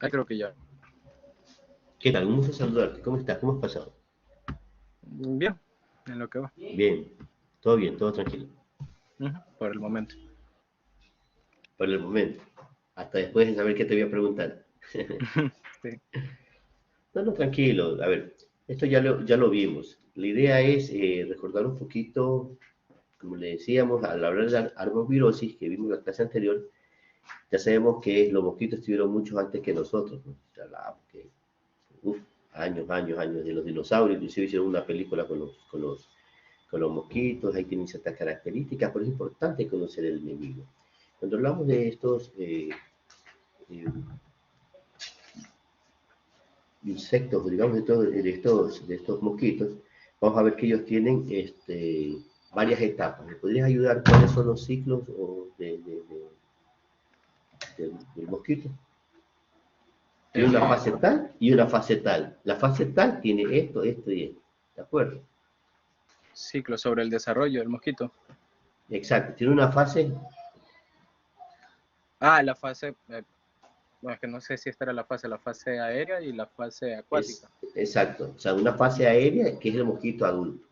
Creo que ya. ¿Qué tal? Un gusto saludarte. ¿Cómo estás? ¿Cómo has pasado? Bien, en lo que va. Bien, todo tranquilo. Por el momento. Por el momento. Hasta después de saber qué te voy a preguntar. Sí. No, no, tranquilo. A ver, esto ya lo vimos. La idea es recordar un poquito, como le decíamos, al hablar de arbovirosis que vimos en la clase anterior, ya sabemos que los mosquitos estuvieron mucho antes que nosotros, ¿no? Ya hablábamos que, uf, años, de los dinosaurios, inclusive hicieron una película con los mosquitos, ahí tienen ciertas características, pero es importante conocer el enemigo. Cuando hablamos de estos eh, insectos, digamos, de estos mosquitos, vamos a ver que ellos tienen varias etapas. ¿Me podrías ayudar cuáles son los ciclos del mosquito? Tiene una Eh, fase tal y una fase tal. La fase tal tiene esto y esto. ¿De acuerdo? Ciclo sobre el desarrollo del mosquito. Exacto. Tiene una fase. La fase, bueno, es que no sé si esta era la fase aérea y la fase Es acuática. exacto. O sea, una fase aérea que es el mosquito adulto.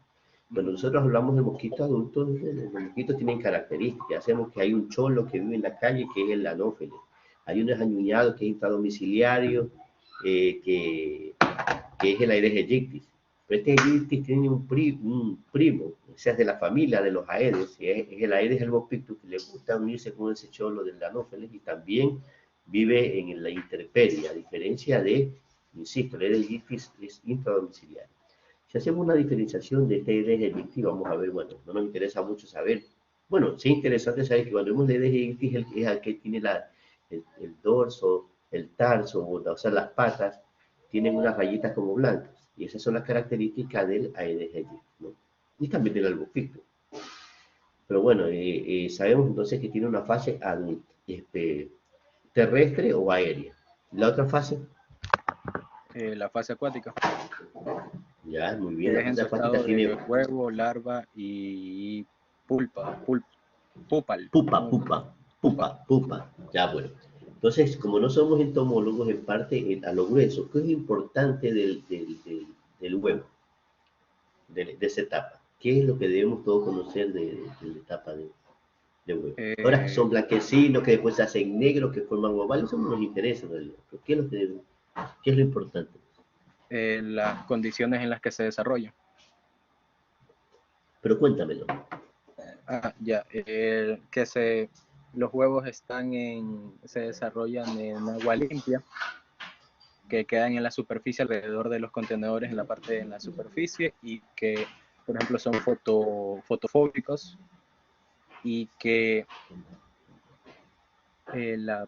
Cuando nosotros hablamos de mosquitos adultos, los mosquitos tienen características. Hacemos que hay un cholo que vive en la calle que es el anófeles. Hay unos añuñados que es intradomiciliario, que es el Aedes aegypti. Pero este aegypti tiene un primo, o sea, es de la familia de los Aedes, es el Aedes albopictus, que le gusta unirse con ese cholo del anófeles y también vive en la intemperie, a diferencia de, insisto, el Aedes aegypti es intradomiciliario. Si hacemos una diferenciación de este Aedes aegypti, vamos a ver, bueno, no nos interesa mucho saber, bueno, sí es interesante saber que cuando vemos el Aedes aegypti es el que tiene el dorso, el tarso, o sea, las patas, tienen unas rayitas como blancas, y esas son las características del Aedes aegypti, ¿no? Y también del albopictus. Pero bueno, sabemos entonces que tiene una fase adulta, terrestre o aérea. La otra fase, La fase acuática, ya, muy bien, que la es en fase su acuática estado tiene de huevo, larva y púpal, pupa, ya bueno. Entonces, como no somos entomólogos, en parte a lo grueso, ¿qué es importante del huevo, de esa etapa? ¿Qué es lo que debemos todos conocer de la etapa de huevo? Ahora que Eh, son blanquecinos, que después se hacen negros, que forman ovales, eso no nos interesa en realidad. Pero ¿qué es lo importante? las condiciones en las que se desarrollan. Pero cuéntamelo. Ya, los huevos se desarrollan en agua limpia, que quedan en la superficie alrededor de los contenedores en la superficie y que, por ejemplo, son fotofóbicos y que la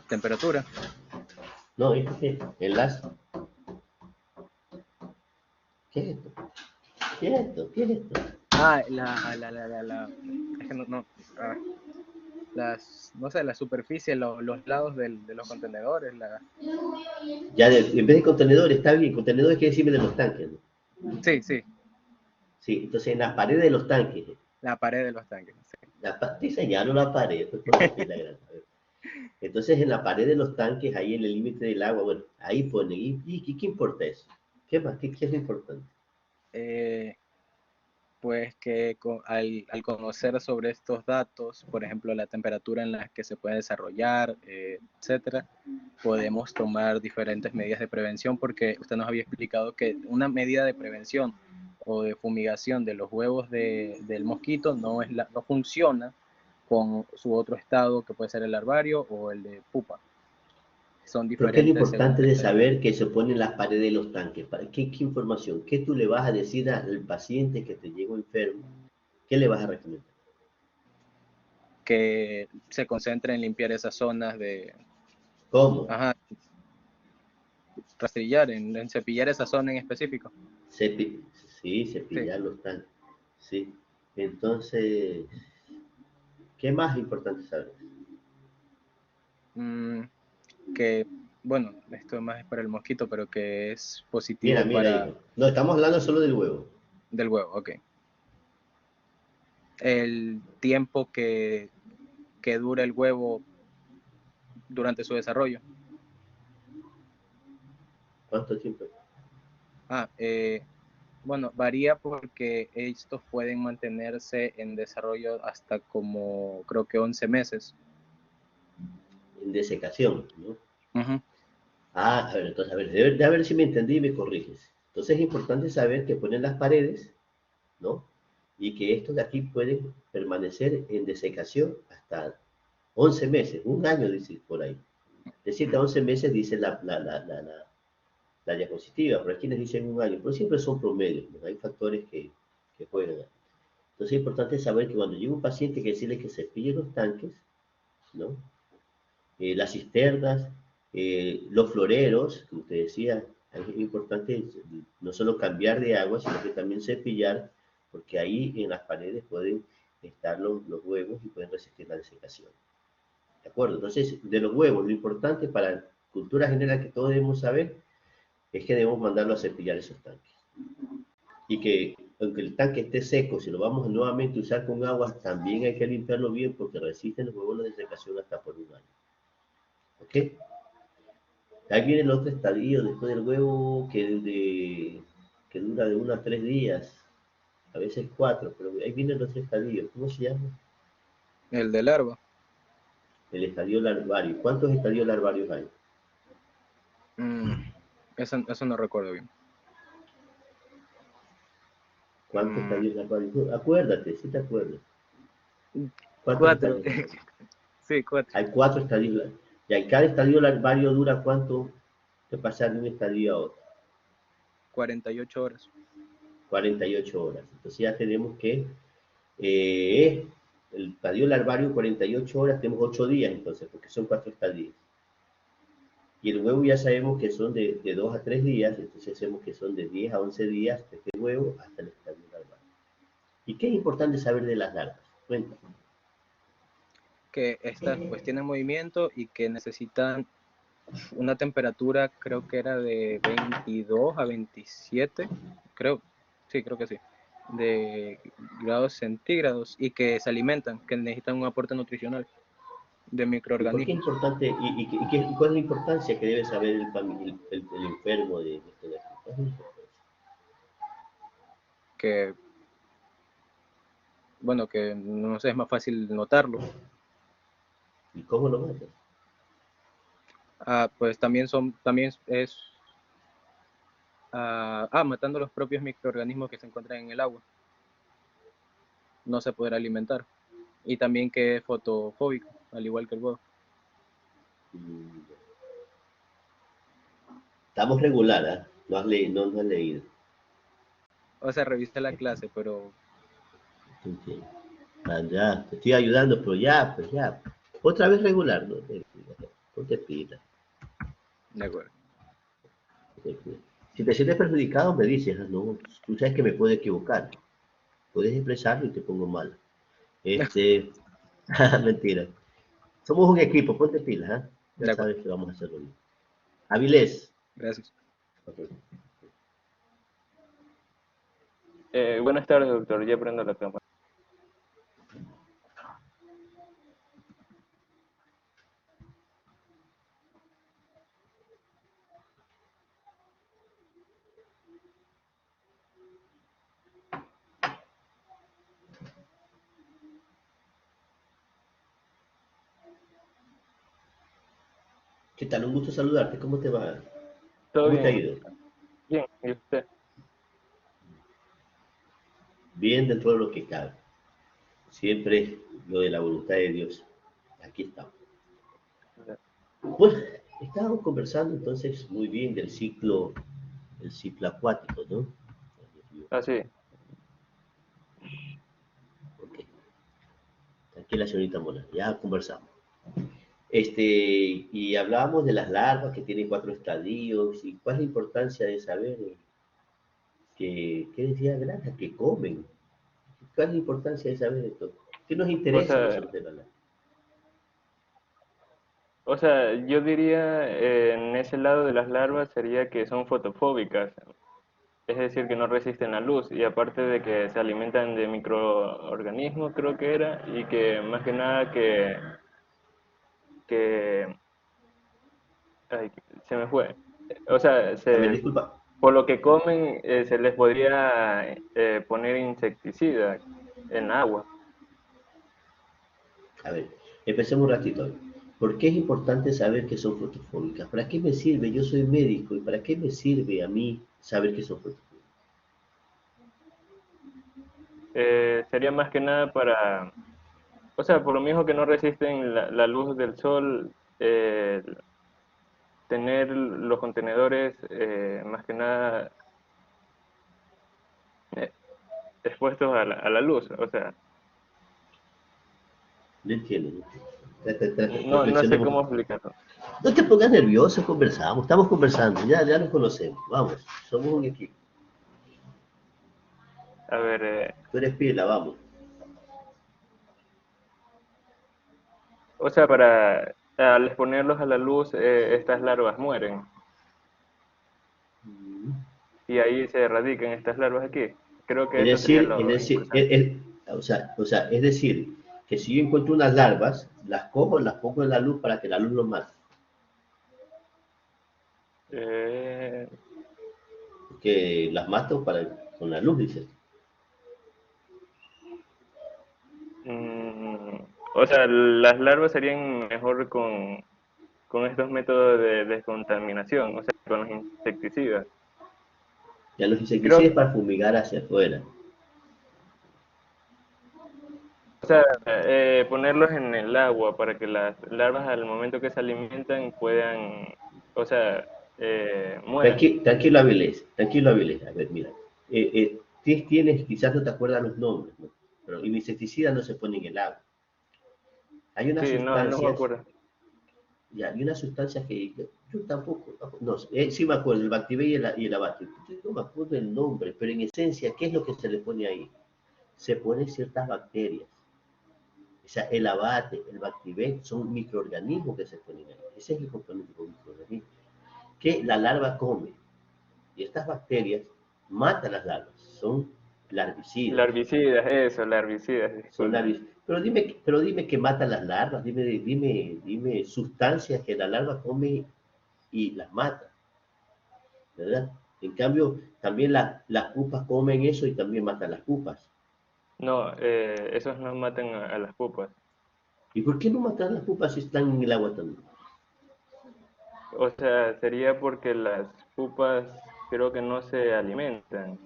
temperatura. No, ¿esto qué? Enlace. ¿Qué es esto? ¿Qué es esto? ¿Qué es esto? Es que ah, no sé, la superficie, los lados de los contenedores, Ya, en vez de contenedores, está bien, contenedores quiere decirme de los tanques, ¿no? sí, sí, Sí, entonces en las paredes de los tanques, la pared de los tanques. Sí. te señalo la pared, pues por aquí la gran. Entonces en la pared de los tanques, ahí en el límite del agua, bueno, ahí pone, ¿y qué importa eso? ¿Qué más? ¿Qué es lo importante? Eh, pues que al conocer sobre estos datos, por ejemplo, la temperatura en la que se puede desarrollar, etcétera, podemos tomar diferentes medidas de prevención, porque usted nos había explicado que una medida de prevención o de fumigación de los huevos del mosquito no funciona con su otro estado, que puede ser el larvario o el de pupa. Son Pero ¿qué es lo diferentes según importante el de estado. saber que se pone en las paredes de los tanques? ¿Qué información? ¿Qué tú le vas a decir al paciente que te llegó enfermo? ¿Qué le vas a recomendar? Que se concentre en limpiar esas zonas ¿Cómo? ajá, rastrillar, en cepillar esa zona en específico. Cepi sí, Sí. cepillar los tanques. Sí. Entonces, ¿qué más importante saber? Mm, que, bueno, esto más es para el mosquito, pero que es Mira, positivo mira, para hijo. No, estamos hablando solo del huevo. del huevo, ok. El tiempo que dura el huevo durante su desarrollo. ¿Cuánto tiempo? Ah, bueno, varía porque estos pueden mantenerse en desarrollo hasta como creo que 11 meses. En desecación, ¿no? Ujú. Ah, a ver, entonces, a ver, a ver si me entendí y me corriges. Entonces es importante saber que ponen las paredes, ¿no? Y que estos de aquí pueden permanecer en desecación hasta 11 meses, un año, dice por ahí. De 7 a 11 meses dice la diapositiva, pero hay quienes dicen un año, pero siempre son promedios, ¿no? Hay factores que juegan. Entonces es importante saber que cuando llega un paciente hay que decirle que cepille los tanques, ¿no? Las cisternas, los floreros, como te decía, es importante no solo cambiar de agua, sino que también cepillar, porque ahí en las paredes pueden estar los huevos y pueden resistir la desecación. ¿De acuerdo? Entonces, de los huevos, lo importante para la cultura general que todos debemos saber es que debemos mandarlo a cepillar esos tanques. Y que aunque el tanque esté seco, si lo vamos nuevamente a usar con agua, también hay que limpiarlo bien porque resisten los huevos la desecación hasta por un año. ¿Ok? Ahí viene el otro estadio después del huevo que dura de 1 a 3 días, a veces 4, pero ahí viene el otro estadio. ¿Cómo se llama? El de larva. El estadio larvario. ¿Cuántos estadios larvarios hay? Mm, eso no recuerdo bien. ¿Cuántos Mm, estadios larvarios? No, acuérdate, si te acuerdas. ¿Cuántos 4. estadios larvarios? Sí, 4. Hay 4 estadios larvarios. Y hay cada estadio larvario dura cuánto de pasar de un estadio a otro. 48 horas. 48 horas. Entonces ya tenemos que eh, el estadio larvario 48 horas, tenemos 8 días entonces, porque son 4 estadios. Y el huevo ya sabemos que son de 2 a 3 días, entonces hacemos que son de 10 a 11 días desde el huevo hasta el estadio larvario. ¿Y qué es importante saber de las larvas? Cuéntame. Que estas pues tienen movimiento y que necesitan una temperatura, creo que era de 22 a 27, creo, sí, creo que sí, de grados centígrados y que se alimentan, que necesitan un aporte nutricional de ¿Y por qué es microorganismos. importante, y cuál es la importancia que debe saber el enfermo de esto de aquí? ¿Cuál es la importancia? Que, bueno, que no sé, es más fácil notarlo. ¿Y cómo lo mata? Pues también es matando los propios microorganismos que se encuentran en el agua, no se podrá alimentar. Y también que es fotofóbico, al igual que el huevo. Mm, estamos regular, ¿eh? No has leído. O sea, revisé la clase, pero Entiendo. Ah, ya, te estoy ayudando, pero ya, pues ya. Otra vez regular, ¿no? Ponte pila. de acuerdo. Si te sientes perjudicado, me dices, "Ah, no, tú sabes que me puedo equivocar. Puedes expresarlo y te pongo mal. Este, mentira. Somos un equipo, ponte pilas, ¿ah? Ya De acuerdo. sabes que vamos a hacerlo bien. Avilés. Gracias. Ok. Buenas tardes, doctor. Ya prendo la cámara. ¿Qué tal? Un gusto saludarte. ¿Cómo te va? ¿Todo ¿Cómo te ha bien? ido? Bien, ¿y usted? Bien dentro de lo que cabe. Siempre lo de la voluntad de Dios. Aquí estamos. Bueno, estábamos conversando entonces muy bien el ciclo acuático, ¿no? Ah, sí. Ok. Tranquila, señorita Mona, ya conversamos. Y hablábamos de las larvas que tienen 4 estadios y cuál es la importancia de saber qué decía Granja, que comen. ¿Cuál es la importancia de saber esto? ¿Qué nos O interesa a sea, nosotros de la larva? yo diría en ese lado de las larvas sería que son fotofóbicas, es decir, que no resisten la luz y aparte de que se alimentan de microorganismos, creo que era, y que más que nada que Ay, se me fue. O sea, A ver, disculpa. por lo que comen, se les podría poner insecticida en agua. A ver, empecemos un ratito. ¿Por qué es importante saber que son fotofóbicas? ¿Para qué me sirve? Yo soy médico y ¿para qué me sirve a mí saber que son fotofóbicas? Sería más que nada para, o sea, por lo mismo que no resisten la luz del sol, tener los contenedores más que nada eh, expuestos a la luz. O sea, No entiendo. No no sé reflexionemos. cómo explicarlo. No te pongas nervioso, conversamos, estamos conversando, ya nos conocemos, vamos, somos un equipo. A ver, Tú eres pila, vamos. o sea, para al exponerlos a la luz, estas larvas mueren y ahí se erradican estas larvas aquí. Creo que Es eso sería decir, es lo decir, importante. o sea, es decir, que si yo encuentro unas larvas, las cojo, las pongo en la luz para que la luz los mate. Eh, Que las mato con la luz, dices. mm, o sea, las larvas serían mejor con estos métodos de descontaminación, o sea, con los insecticidas. Ya los Creo, insecticidas para fumigar hacia afuera. o sea, ponerlos en el agua para que las larvas al momento que se alimentan puedan, o sea, mueran. Tranquilo, Avilés, tranquilo, Avilés. A ver, mira, tienes, quizás no te acuerdas los nombres, ¿no? Pero el insecticida no se pone en el agua. Hay unas Sí, no me sustancias, acuerdo. ya, hay unas sustancias que yo tampoco, no, sí me acuerdo, el Bactibé y el Abate. No me acuerdo el nombre, pero en esencia, ¿qué es lo que se le pone ahí? Se ponen ciertas bacterias. O sea, el abate, el Bactibé son microorganismos que se ponen ahí. Ese es el componente con microorganismos. Que la larva come. Y estas bacterias matan las larvas. Son larvicidas. Larvicidas, eso, larvicidas, Son disculpen. larvicidas. Pero dime que matan las larvas. Dime sustancias que la larva come y las mata. ¿Verdad? En cambio, también las pupas comen eso y también matan las pupas. No, esos no matan a las pupas. ¿Y por qué no matan las pupas si están en el agua también? O sea, sería porque las pupas creo que no se alimentan.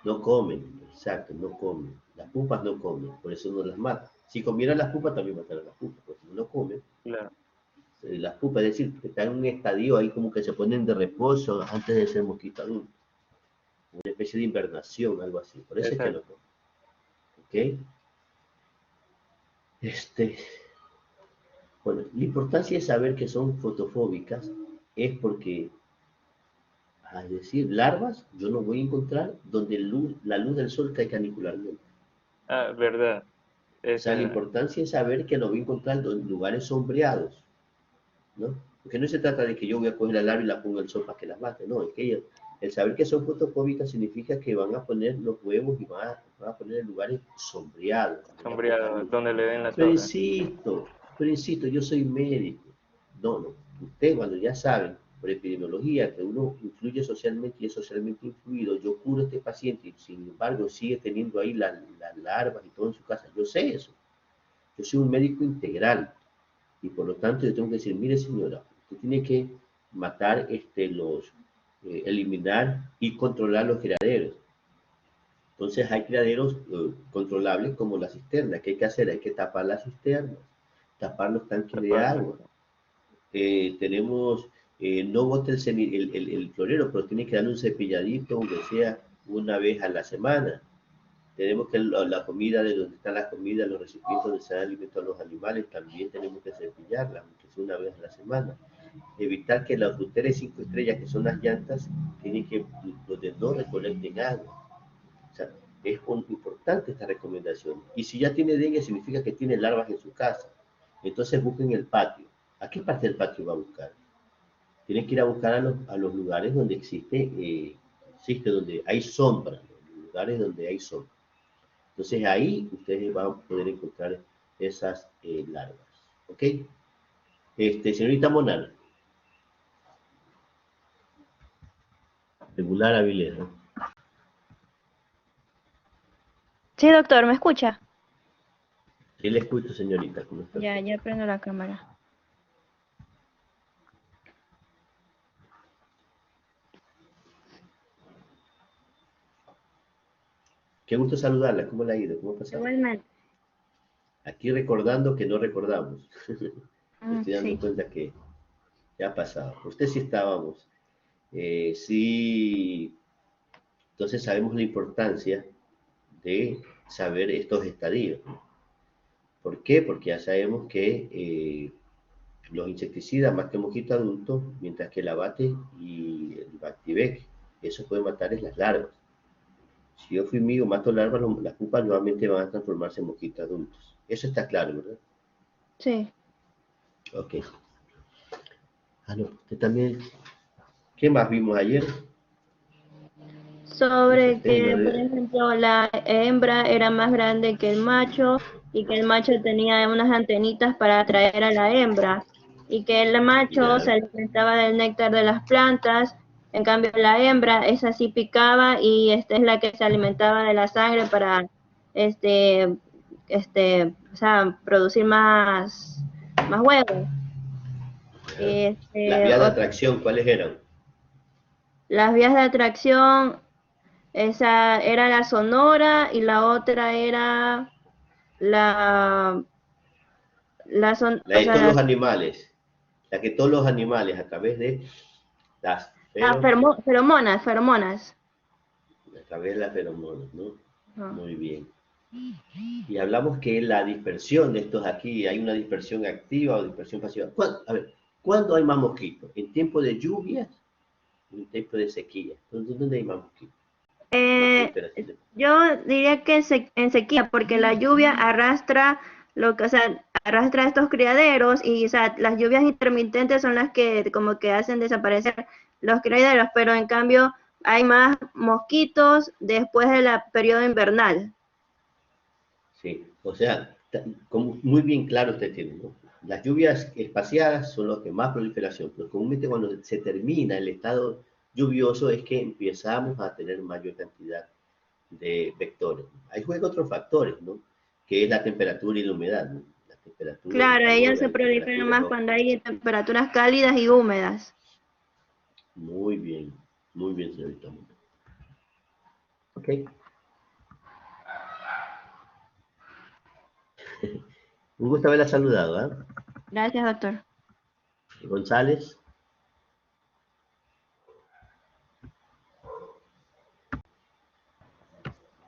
No comen, exacto, no comen. Las pupas no comen, por eso no las matan. Si comieran las pupas, también mataran las pupas, porque si no comen, Claro, las pupas, es decir, que están en un estadio ahí como que se ponen de reposo antes de ser mosquitos, una especie de invernación, algo así. Por eso es que no exacto. comen. ¿Ok? Este, bueno, la importancia de saber que son fotofóbicas es porque, es decir, larvas, yo no voy a encontrar donde la luz del sol cae canicularmente. Ah, verdad. O sea, la Esa, importancia es saber que lo voy a encontrar en lugares sombreados, ¿no? Porque no se trata de que yo voy a coger la larva y la pongo al sol para que las mate, no, es que el saber que son fotofóbicas significa que van a poner los huevos y van a poner en lugares sombreados, donde hay poca sombreado, luz. donde le den la Pero sombra. insisto, pero insisto, yo soy médico. No, usted cuando ya saben por epidemiología que uno influye socialmente y es socialmente influido, yo curo a este paciente y sin embargo sigue teniendo ahí las larvas y todo en su casa. Yo sé eso. Yo soy un médico integral y por lo tanto yo tengo que decir, mire señora, usted tiene que matar, eliminar y controlar los criaderos. Entonces hay criaderos controlables como la cisterna. ¿Qué hay que hacer? Hay que tapar las cisternas, tapar los tanques de Taparlas. agua. No bote el florero, pero tiene que darle un cepilladito, aunque sea una vez a la semana. Tenemos que la comida, de donde está la comida, los recipientes donde se da alimento a los animales, también tenemos que cepillarla, aunque sea una vez a la semana. Evitar que los buteres 5 estrellas, que son las llantas, tienen que, donde no recolecten agua. O sea, es importante esta recomendación. Y si ya tiene dengue, significa que tiene larvas en su casa. Entonces busquen el patio. ¿A qué parte del patio va a buscar? Tienen que ir a buscar a los lugares donde existe donde hay sombra, los lugares donde hay sombra. Entonces ahí ustedes van a poder encontrar esas larvas. ¿Ok? Señorita Monal. Regular Avilés, ¿no? Sí, doctor, ¿me escucha? Sí le escucho, señorita, ¿cómo está? Ya prendo la cámara. Qué gusto saludarla, ¿cómo le ha ido? ¿Cómo ha pasado? Igualmente. Aquí recordando que no recordamos. Me estoy dando Sí. cuenta que ya ha pasado. Usted sí estábamos. Sí, entonces sabemos la importancia de saber estos estadios, ¿no? ¿Por qué? Porque ya sabemos que los insecticidas matan mosquito adulto, mientras que el abate y el Bactivec, eso puede matar es las larvas. Si yo fumigo, mato larvas, las pupas nuevamente van a transformarse en mosquitos adultos. Eso está claro, ¿verdad? Sí. Ok. Ah, no, usted también. ¿Qué más vimos ayer? Sobre Tema que, por de... ejemplo, la hembra era más grande que el macho y que el macho tenía unas antenitas para atraer a la hembra y que el macho se Ya, alimentaba del néctar de las plantas, en cambio la hembra esa sí picaba y esta es la que se alimentaba de la sangre para o sea, producir más huevos. ya. Las vías de atracción, ¿cuáles eran? Las vías de atracción, esa era la sonora y la otra era la, La de todos los animales. La que todos los animales a través de las feromonas. a través de las feromonas, ¿no? Ah. Muy bien. Y hablamos que la dispersión de estos aquí, hay una dispersión activa o dispersión pasiva. A ver, ¿cuándo hay más mosquitos? ¿En tiempo de lluvias o en tiempo de sequía? ¿Dónde hay más mosquitos? Más Eh, proliferación. yo diría que en sequía, porque la lluvia arrastra o sea, arrastra estos criaderos y, o sea, las lluvias intermitentes son las que como que hacen desaparecer los criaderos, pero en cambio hay más mosquitos después del periodo invernal. Sí, o sea, como muy bien claro usted tiene, ¿no? Las lluvias espaciadas son los que más proliferación, pero comúnmente cuando se termina el estado lluvioso es que empezamos a tener mayor cantidad de vectores. Ahí juegan otros factores, ¿no? Que es la temperatura y la humedad, ¿no? La temperatura, el Claro, calor, ellos se la proliferan temperatura es más cuando hay temperaturas cálidas y húmedas. muy bien, señorita. Ok. Un gusto haberla saludado, ¿eh? Gracias, doctor. González.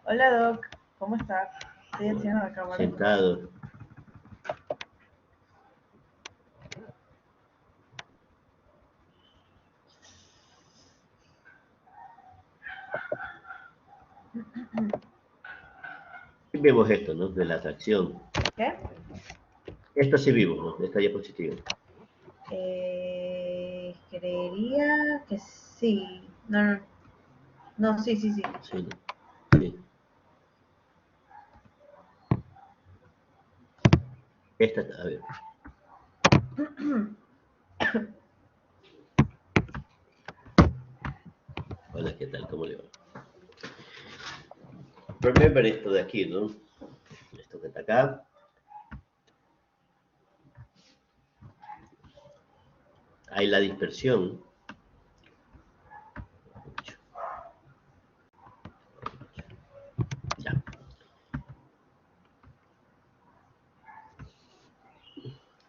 Hola Doc, ¿cómo está? Estoy enciendo la cámara. Sentado. Vemos esto, ¿no? De la atracción. ¿Qué? Esto sí vimos, ¿no? Esta diapositiva. Creería que sí. No, sí. Sí, sí. Esta, a ver. Hola, ¿qué tal? ¿Cómo le va? Remember esto de aquí, ¿no? Esto que está acá. Hay la dispersión. Ya.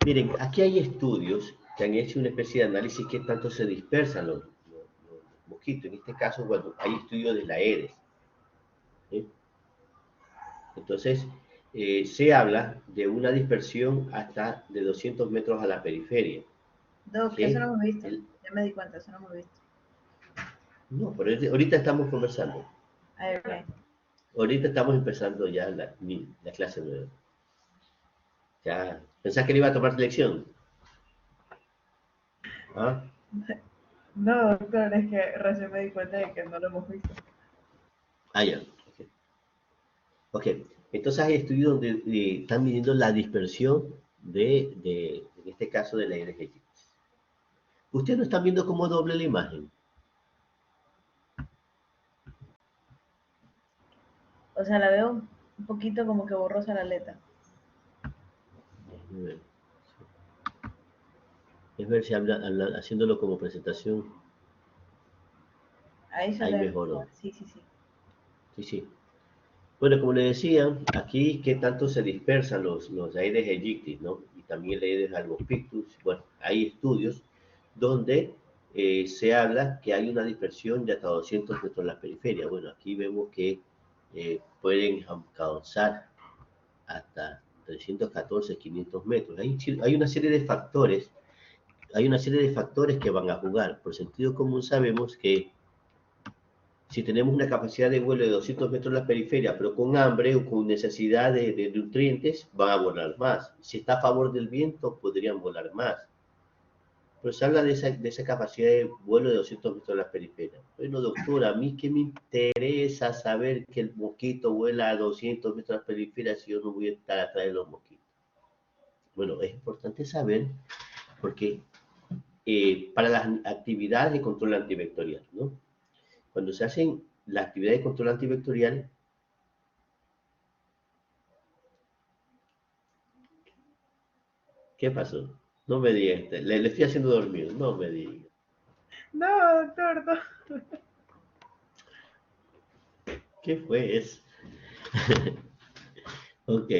Miren, aquí hay estudios que han hecho una especie de análisis qué tanto se dispersan los mosquitos. En este caso, bueno, hay estudios de la Aedes. ¿Sí? Entonces, se habla de una dispersión hasta de 200 metros a la periferia. Doc, eso Que no hemos visto. el- Ya me di cuenta, eso no hemos visto. no, pero ahorita estamos conversando. Ahí, ok. Ahorita estamos empezando ya la clase nueva. Ya, ¿pensás que le iba a tomar lección? ¿Ah? No, doctor, es que recién me di cuenta de que no lo hemos visto. Ah, ya. Ok. Ok. Entonces hay estudios donde están midiendo la dispersión en este caso, de la Aedes aegypti. Ustedes no están viendo cómo doble la imagen. O sea, la veo un poquito como que borrosa la letra. Déjame ver. Es ver si haciéndolo como presentación, Ahí se ahí ve mejoró. mejor. Sí, sí, sí. Sí, sí. Bueno, como le decía, aquí qué tanto se dispersan los Aedes aegypti, ¿no? Y también el Aedes albopictus. Bueno, hay estudios donde se habla que hay una dispersión de hasta 200 metros en la periferia. Bueno, aquí vemos que pueden causar hasta 314, 500 metros. Hay una serie de factores, que van a jugar. Por sentido común sabemos que si tenemos una capacidad de vuelo de 200 metros en la periferia, pero con hambre o con necesidad de nutrientes, van a volar más. Si está a favor del viento, podrían volar más. Pero se habla de esa capacidad de vuelo de 200 metros en la periferia. Bueno, doctora, a mí qué me interesa saber que el mosquito vuela a 200 metros en la periferia si yo no voy a estar atrás de los mosquitos. Bueno, es importante saber porque para las actividades de control antivectorial, ¿no? Cuando se hacen las actividades de control antivectorial, ¿qué pasó? No me digas, le estoy haciendo dormir, no me digas. No, doctor, no. ¿Qué fue eso? Ok.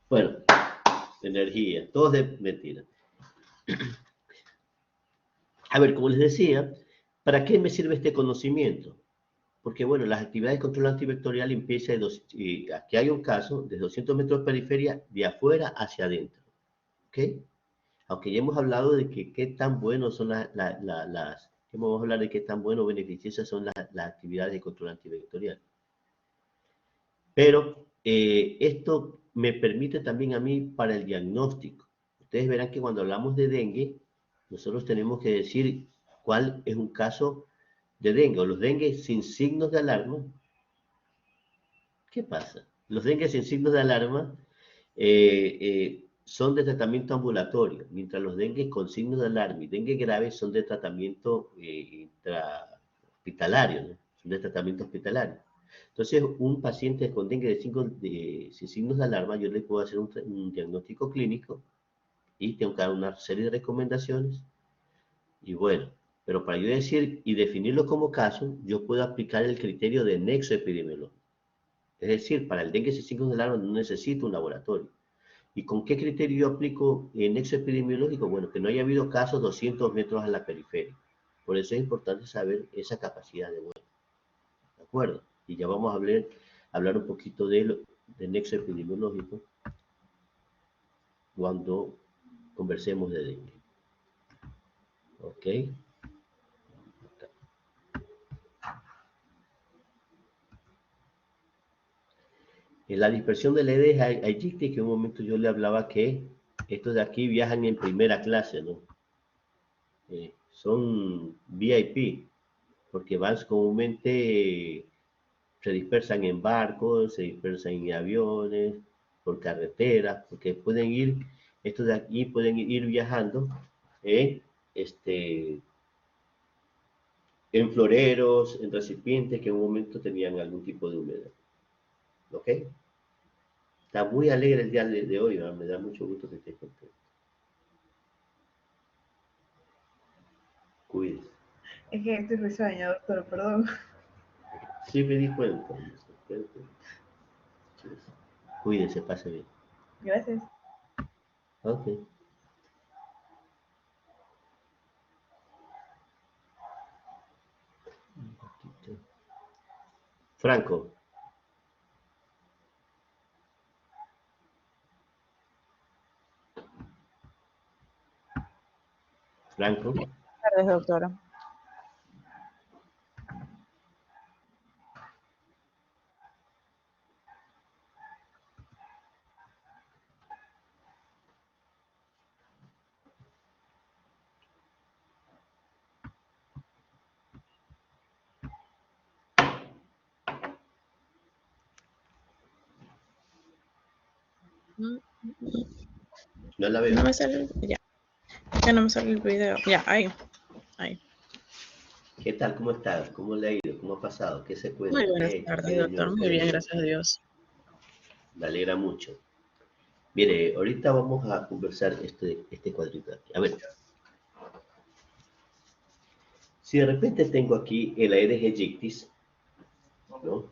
Bueno, energía, todo es de mentira. A ver, como les decía, ¿para qué me sirve este conocimiento? Porque, bueno, las actividades de control antivectorial empiezan, aquí hay un caso de 200 metros de periferia de afuera hacia adentro. ¿Ok? Aunque ya hemos hablado de que qué tan buenos son vamos a hablar de qué tan buenos o beneficiosas son las actividades de control antivectorial. Pero esto me permite también a mí para el diagnóstico. Ustedes verán que cuando hablamos de dengue, nosotros tenemos que decir cuál es un caso de dengue o los dengue sin signos de alarma. ¿Qué pasa? Los dengue sin signos de alarma son de tratamiento ambulatorio, mientras los dengue con signos de alarma y dengue grave son de tratamiento intrahospitalario, ¿no? Son de tratamiento hospitalario. Entonces, un paciente con dengue sin signos de alarma, yo le puedo hacer un diagnóstico clínico y tengo que dar una serie de recomendaciones. Y bueno, pero para yo decir y definirlo como caso, yo puedo aplicar el criterio de nexo epidemiológico. Es decir, para el dengue sin signos de alarma no necesito un laboratorio. ¿Y con qué criterio yo aplico el nexo epidemiológico? Bueno, que no haya habido casos 200 metros a la periferia. Por eso es importante saber esa capacidad de vuelo. ¿De acuerdo? Y ya vamos a hablar un poquito del nexo epidemiológico cuando conversemos de dengue. ¿Ok? En la dispersión de Aedes aegypti, que en un momento yo le hablaba que estos de aquí viajan en primera clase, ¿no? Son VIP, porque van comúnmente, se dispersan en barcos, se dispersan en aviones, por carreteras, porque pueden ir, estos de aquí pueden ir viajando en floreros, en recipientes que en un momento tenían algún tipo de humedad. ¿Ok? Está muy alegre el día de hoy, ¿no? Me da mucho gusto que estés contento. Cuídese. Es que estoy risueña, doctor, perdón. Sí me di cuenta. Cuídese, pase bien. Gracias. Ok. Franco. Franco. Buenas tardes, doctora. No la veo. No me sale, ya. Ya no me sale el video. Ya, ahí. ¿Qué tal? ¿Cómo está? ¿Cómo le ha ido? ¿Cómo ¿Cómo ha pasado? ¿Qué se cuenta? Muy buenas ¿Qué tardes, doctor. niño? Muy bien, gracias a Dios. Me alegra mucho. Mire, ahorita vamos a conversar este cuadrito aquí. A ver. Si de repente tengo aquí el Aedes aegypti, ¿no?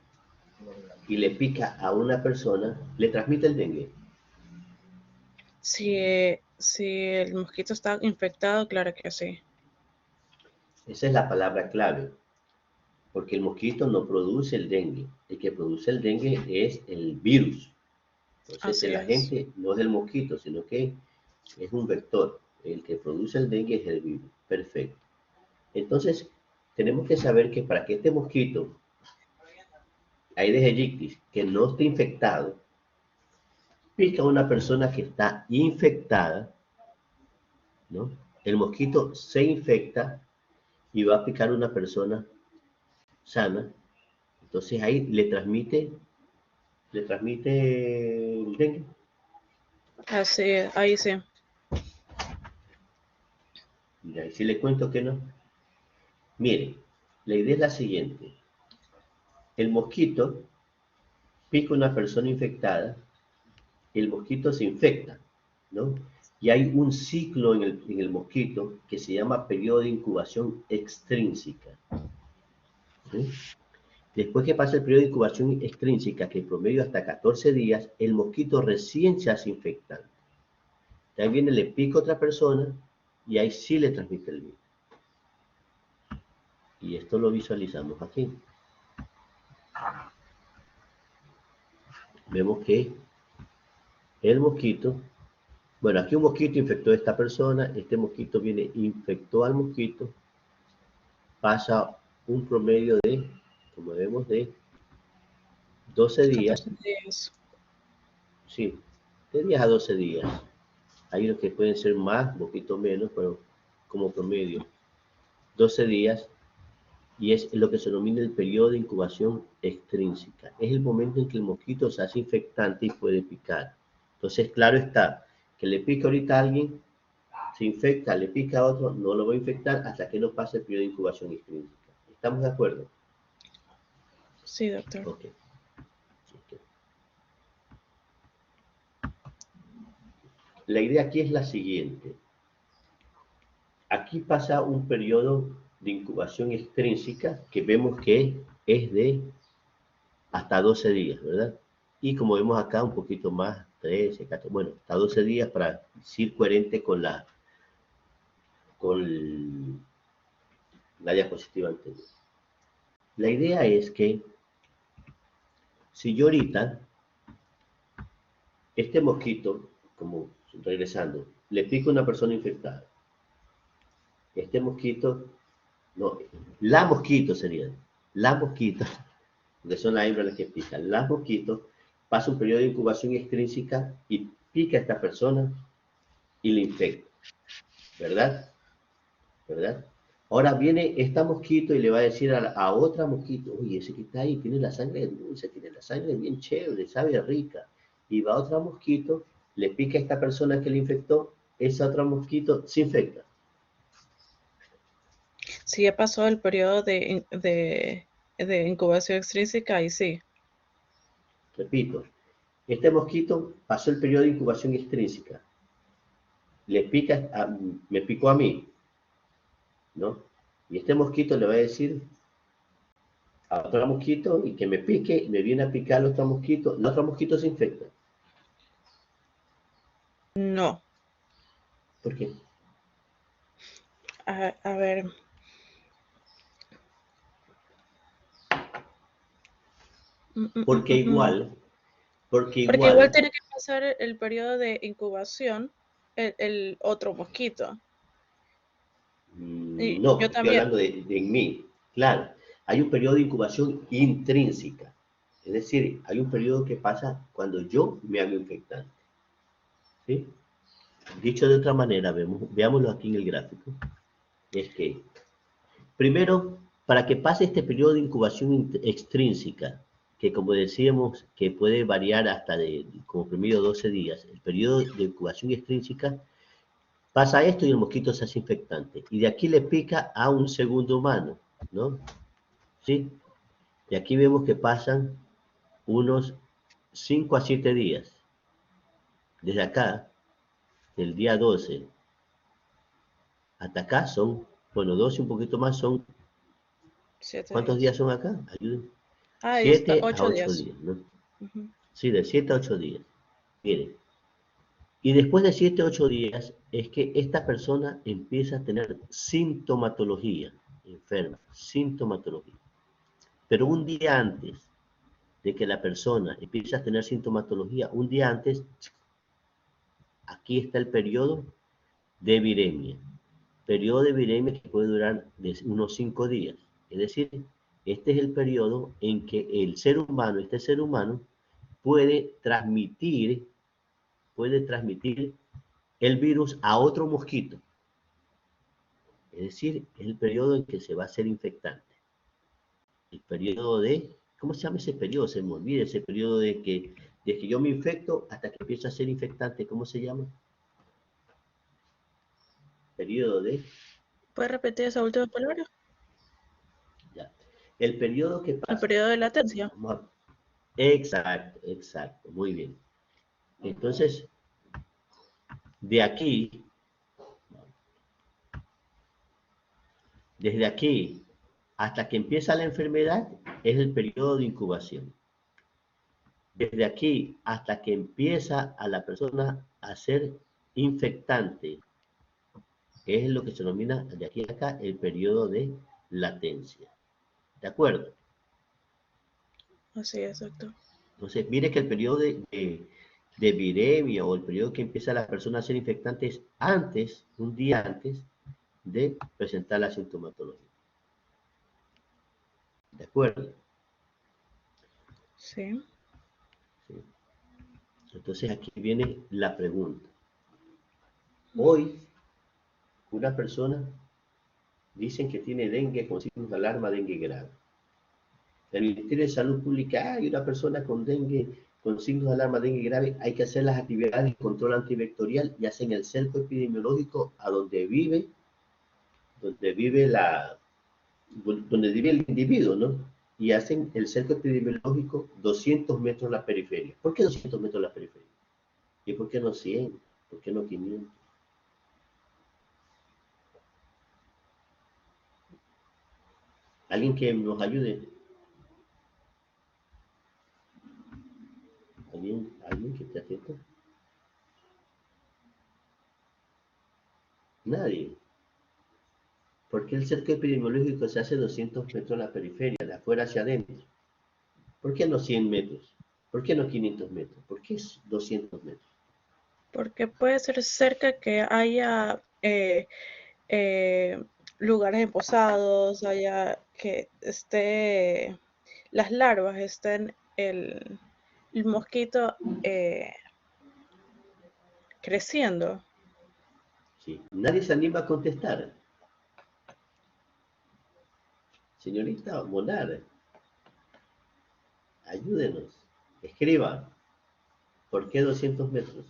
Y le pica a una persona, le transmite el dengue. Si el mosquito está infectado, claro que sí. Esa es la palabra clave, porque el mosquito no produce el dengue. El que produce el dengue es el virus. Entonces, Así el es. agente no es el mosquito, sino que es un vector. El que produce el dengue es el virus. Perfecto. Entonces, tenemos que saber que para que este mosquito, Aedes aegypti, que no esté infectado, pica a una persona que está infectada, ¿no? El mosquito se infecta y va a picar a una persona sana. Entonces ahí le transmite el dengue. Así es, ahí sí. Y ahí sí le cuento que no. Mire, la idea es la siguiente. El mosquito pica a una persona infectada, el mosquito se infecta, ¿no? Y hay un ciclo en el mosquito que se llama periodo de incubación extrínseca. ¿Sí? Después que pasa el periodo de incubación extrínseca, que promedio hasta 14 días, el mosquito recién se hace infectante. De ahí viene, le pica a otra persona y ahí sí le transmite el virus. Y esto lo visualizamos aquí. Vemos que el mosquito, bueno, aquí un mosquito infectó a esta persona, este mosquito viene, infectó al mosquito, pasa un promedio de, como vemos, de 12 días. 14 días. Sí, de 10 a 12 días. Hay unos que pueden ser más, un poquito menos, pero como promedio. 12 días, y es lo que se denomina el periodo de incubación extrínseca. Es el momento en que el mosquito se hace infectante y puede picar. Entonces, claro está, que le pica ahorita a alguien, se infecta, le pica a otro, no lo va a infectar hasta que no pase el periodo de incubación extrínseca. ¿Estamos de acuerdo? Sí, doctor. Ok. La idea aquí es la siguiente. Aquí pasa un periodo de incubación extrínseca que vemos que es de hasta 12 días, ¿verdad? Y como vemos acá, un poquito más, 13, 14, bueno, hasta 12 días para ser coherente con la diapositiva anterior. La idea es que si yo ahorita, este mosquito, como regresando, le pica a una persona infectada, este mosquito, no, la mosquito sería, la mosquito, que son las hembras las que pican, las mosquitos, pasa un periodo de incubación extrínseca y pica a esta persona y le infecta, ¿verdad? ¿Verdad? Ahora viene esta mosquito y le va a decir a otra mosquito, oye, ese que está ahí tiene la sangre dulce, tiene la sangre bien chévere, sabe rica. Y va otra mosquito, le pica a esta persona que le infectó, esa otra mosquito se infecta. Si ya pasó el periodo de incubación extrínseca, ahí sí. Repito, este mosquito pasó el periodo de incubación extrínseca, me picó a mí, ¿no? Y este mosquito le va a decir a otro mosquito y que me pique, me viene a picar el otro mosquito se infecta. No. ¿Por qué? A ver. Porque igual Porque igual tiene que pasar el periodo de incubación el otro mosquito. Y no, yo estoy también. hablando de en mí. Claro, hay un periodo de incubación intrínseca. Es decir, hay un periodo que pasa cuando yo me hago infectante. ¿Sí? Dicho de otra manera, veámoslo aquí en el gráfico. Es que, primero, para que pase este periodo de incubación extrínseca, que como decíamos, que puede variar hasta como promedio 12 días, el periodo de incubación extrínseca, pasa esto y el mosquito se hace infectante. Y de aquí le pica a un segundo humano, ¿no? ¿Sí? Y aquí vemos que pasan unos 5 a 7 días. Desde acá, del día 12 hasta acá son, bueno, 12 un poquito más son, 7 ¿cuántos días son acá? Ayuden. Ahí está, 7 a 8 8 días. días, ¿no? Ujú. Sí, de 7 a 8 días. Miren, y después de 7 a 8 días es que esta persona empieza a tener sintomatología enferma, sintomatología. Pero un día antes de que la persona empiece a tener sintomatología, un día antes, aquí está el periodo de viremia. Periodo de viremia que puede durar de unos 5 días. Es decir, este es el periodo en que el ser humano, este ser humano, puede transmitir el virus a otro mosquito. Es decir, es el periodo en que se va a ser infectante. El periodo de, ¿cómo se llama ese periodo? Se me olvida ese periodo de que yo me infecto hasta que empiezo a ser infectante. ¿Cómo se llama? Periodo de... ¿Puedes repetir esa última palabra? Ya. El periodo que El pasa. periodo de latencia. Exacto, exacto, muy bien. Entonces, de aquí, desde aquí hasta que empieza la enfermedad, es el periodo de incubación. Desde aquí hasta que empieza a la persona a ser infectante, es lo que se denomina de aquí a acá el periodo de latencia. ¿De acuerdo? Así es, doctor. Entonces, mire que el periodo de viremia o el periodo que empieza la persona a ser infectante es antes, un día antes de presentar la sintomatología. ¿De acuerdo? Sí. Sí. Entonces aquí viene la pregunta. Hoy, una persona dicen que tiene dengue con signos de alarma, dengue grave. El Ministerio de Salud Pública, hay una persona con dengue, con signos de alarma, dengue grave, hay que hacer las actividades de control antivectorial y hacen el cerco epidemiológico a donde vive el individuo, ¿no? Y hacen el cerco epidemiológico 200 metros en la periferia. ¿Por qué 200 metros en la periferia? ¿Y por qué no 100? ¿Por qué no 500? ¿Alguien que nos ayude? ¿Alguien que esté atento? Nadie. ¿Por qué el cerco epidemiológico se hace 200 metros en la periferia, de afuera hacia adentro? ¿Por qué no 100 metros? ¿Por qué no 500 metros? ¿Por qué es 200 metros? Porque puede ser cerca que haya eh, lugares emposados, haya que esté las larvas, estén el mosquito creciendo. Sí. Nadie se anima a contestar. Señorita Monar, ayúdenos. Escriba. ¿Por qué 200 metros?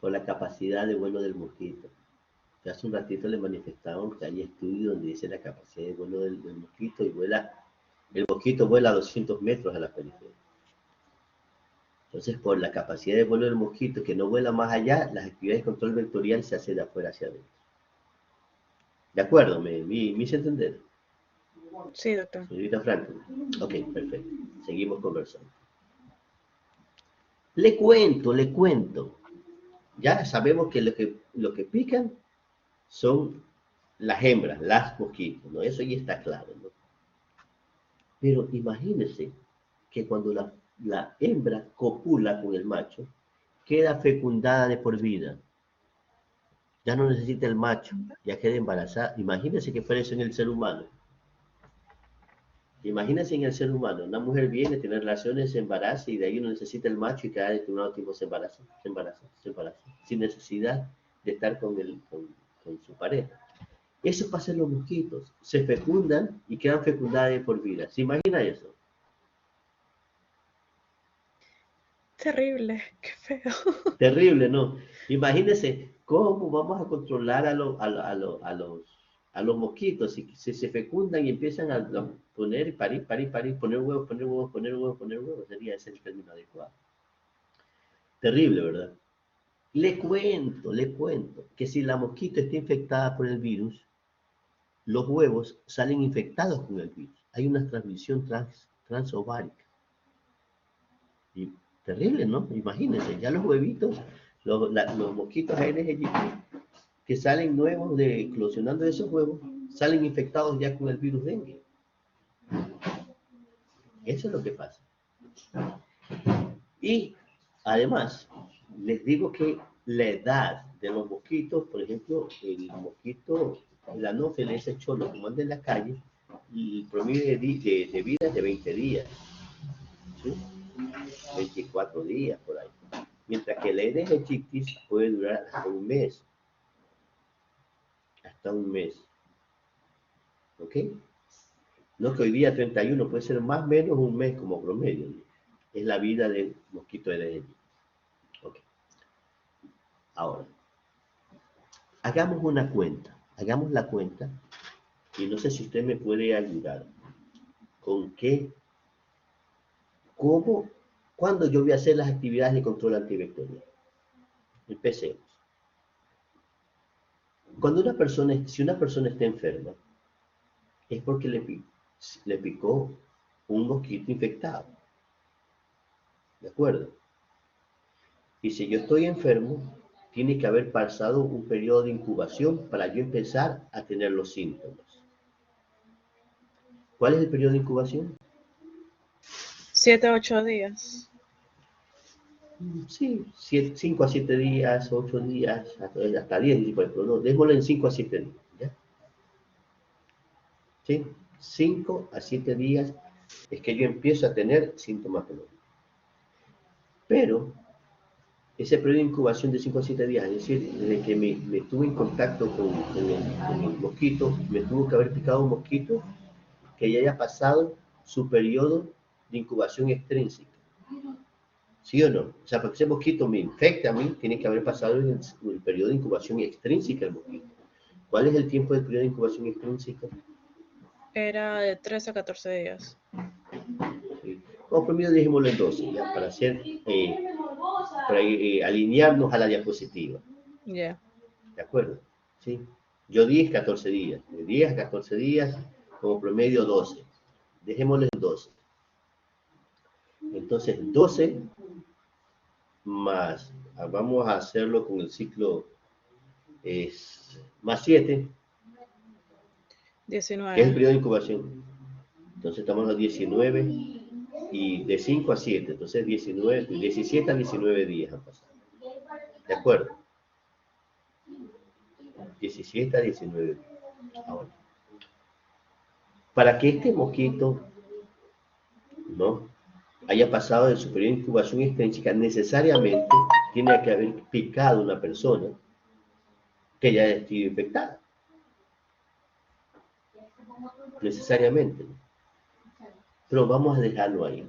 Por la capacidad de vuelo del mosquito. Que hace un ratito le manifestaron que hay estudios donde dice la capacidad de vuelo del mosquito y el mosquito vuela a 200 metros a la periferia. Entonces, por la capacidad de vuelo del mosquito que no vuela más allá, las actividades de control vectorial se hacen de afuera hacia adentro. ¿De acuerdo? ¿Me hice entender? Sí, doctor. Señorita Franklin. Ok, perfecto. Seguimos conversando. Le cuento. Ya sabemos que lo que pican son las hembras, las mosquitos, ¿no? Eso ya está claro, ¿no? Pero imagínense que cuando la hembra copula con el macho, queda fecundada de por vida. Ya no necesita el macho, ya queda embarazada. Imagínense que fuera eso en el ser humano. Imagínense en el ser humano, una mujer viene, tiene relaciones, se embaraza y de ahí no necesita el macho y cada determinado tiempo se embaraza, sin necesidad de estar con su pareja. Eso pasa en los mosquitos, se fecundan y quedan fecundadas de por vida. ¿Se imagina eso? Terrible, qué feo. Terrible, ¿no? Imagínense cómo vamos a controlar a los mosquitos si se fecundan y empiezan a poner, parir, poner huevos, poner huevos, poner huevos, poner huevos. Sería ese el término adecuado. Terrible, ¿verdad? Le cuento que si la mosquita está infectada por el virus, los huevos salen infectados con el virus. Hay una transmisión transovárica. Y terrible, ¿no? Imagínense, ya los huevitos, los mosquitos Aedes aegypti que salen nuevos de eclosionando de esos huevos, salen infectados ya con el virus dengue. Eso es lo que pasa. Y además, les digo que la edad de los mosquitos, por ejemplo, el mosquito, el anófeles, ese cholo que anda en la calle, el promedio de vida es de 20 días. ¿Sí? 24 días por ahí. Mientras que el Aedes aegypti puede durar hasta un mes. Hasta un mes. ¿Ok? No que hoy día 31 puede ser más o menos un mes como promedio. ¿No? Es la vida del mosquito Aedes aegypti. Ok. Ahora, hagamos una cuenta. Hagamos la cuenta. Y no sé si usted me puede ayudar. ¿Con qué? ¿Cómo? ¿Cuándo yo voy a hacer las actividades de control antibacterial? Empecemos. Cuando si una persona está enferma, es porque le picó un mosquito infectado. ¿De acuerdo? Y si yo estoy enfermo, tiene que haber pasado un periodo de incubación para yo empezar a tener los síntomas. ¿Cuál es el periodo de incubación? 7 a 8 días. Sí, 5 a 7 días, 8 días, hasta 10, por ejemplo, no, démoslo en 5 a 7 días, ¿ya? ¿Sí? 5 a 7 días es que yo empiezo a tener sintomatología. Pero ese periodo de incubación de 5 a 7 días, es decir, desde que me estuve en contacto con el mosquito, me tuvo que haber picado un mosquito que ya haya pasado su periodo de incubación extrínseca. ¿Sí o no? O sea, para que ese mosquito me infecte a mí, tiene que haber pasado el periodo de incubación extrínseca del mosquito. ¿Cuál es el tiempo del periodo de incubación extrínseca? Era de 3 a 14 días. Sí. Como promedio dejémoslo en 12, ¿ya? Para alinearnos a la diapositiva. Ya. Yeah. ¿De acuerdo? ¿Sí? Yo 10, 14 días. De 10 a 14 días, como promedio 12. Dejémoslo en 12. Entonces, 12 más, vamos a hacerlo con el ciclo más 7, 19. que es el periodo de incubación. Entonces estamos en los 19 y de 5 a 7, entonces 17 a 19 días han pasado. ¿De acuerdo? 17 a 19 días. Ahora, para que este mosquito no haya pasado de su periodo de incubación extrínseca, necesariamente tiene que haber picado una persona que ya haya sido infectada. Necesariamente. Pero vamos a dejarlo ahí.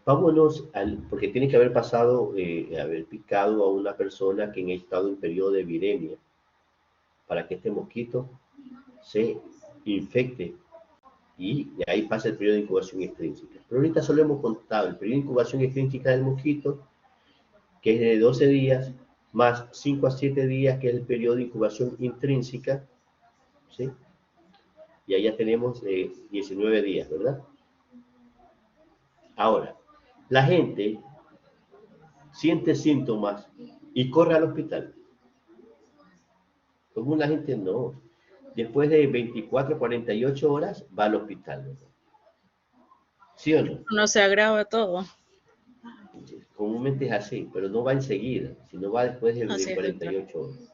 Vámonos porque tiene que haber pasado, haber picado a una persona que ha estado en periodo de viremia para que este mosquito se infecte y de ahí pasa el periodo de incubación extrínseca. Pero ahorita solo hemos contado el periodo de incubación extrínseca del mosquito, que es de 12 días, más 5 a 7 días, que es el periodo de incubación intrínseca, ¿sí? Y ahí ya tenemos 19 días, ¿verdad? Ahora, la gente siente síntomas y corre al hospital. Como la gente no. Después de 24, 48 horas va al hospital, ¿verdad? ¿Sí o no? No se agrava todo. Comúnmente es así, pero no va enseguida, sino va después de 48 horas.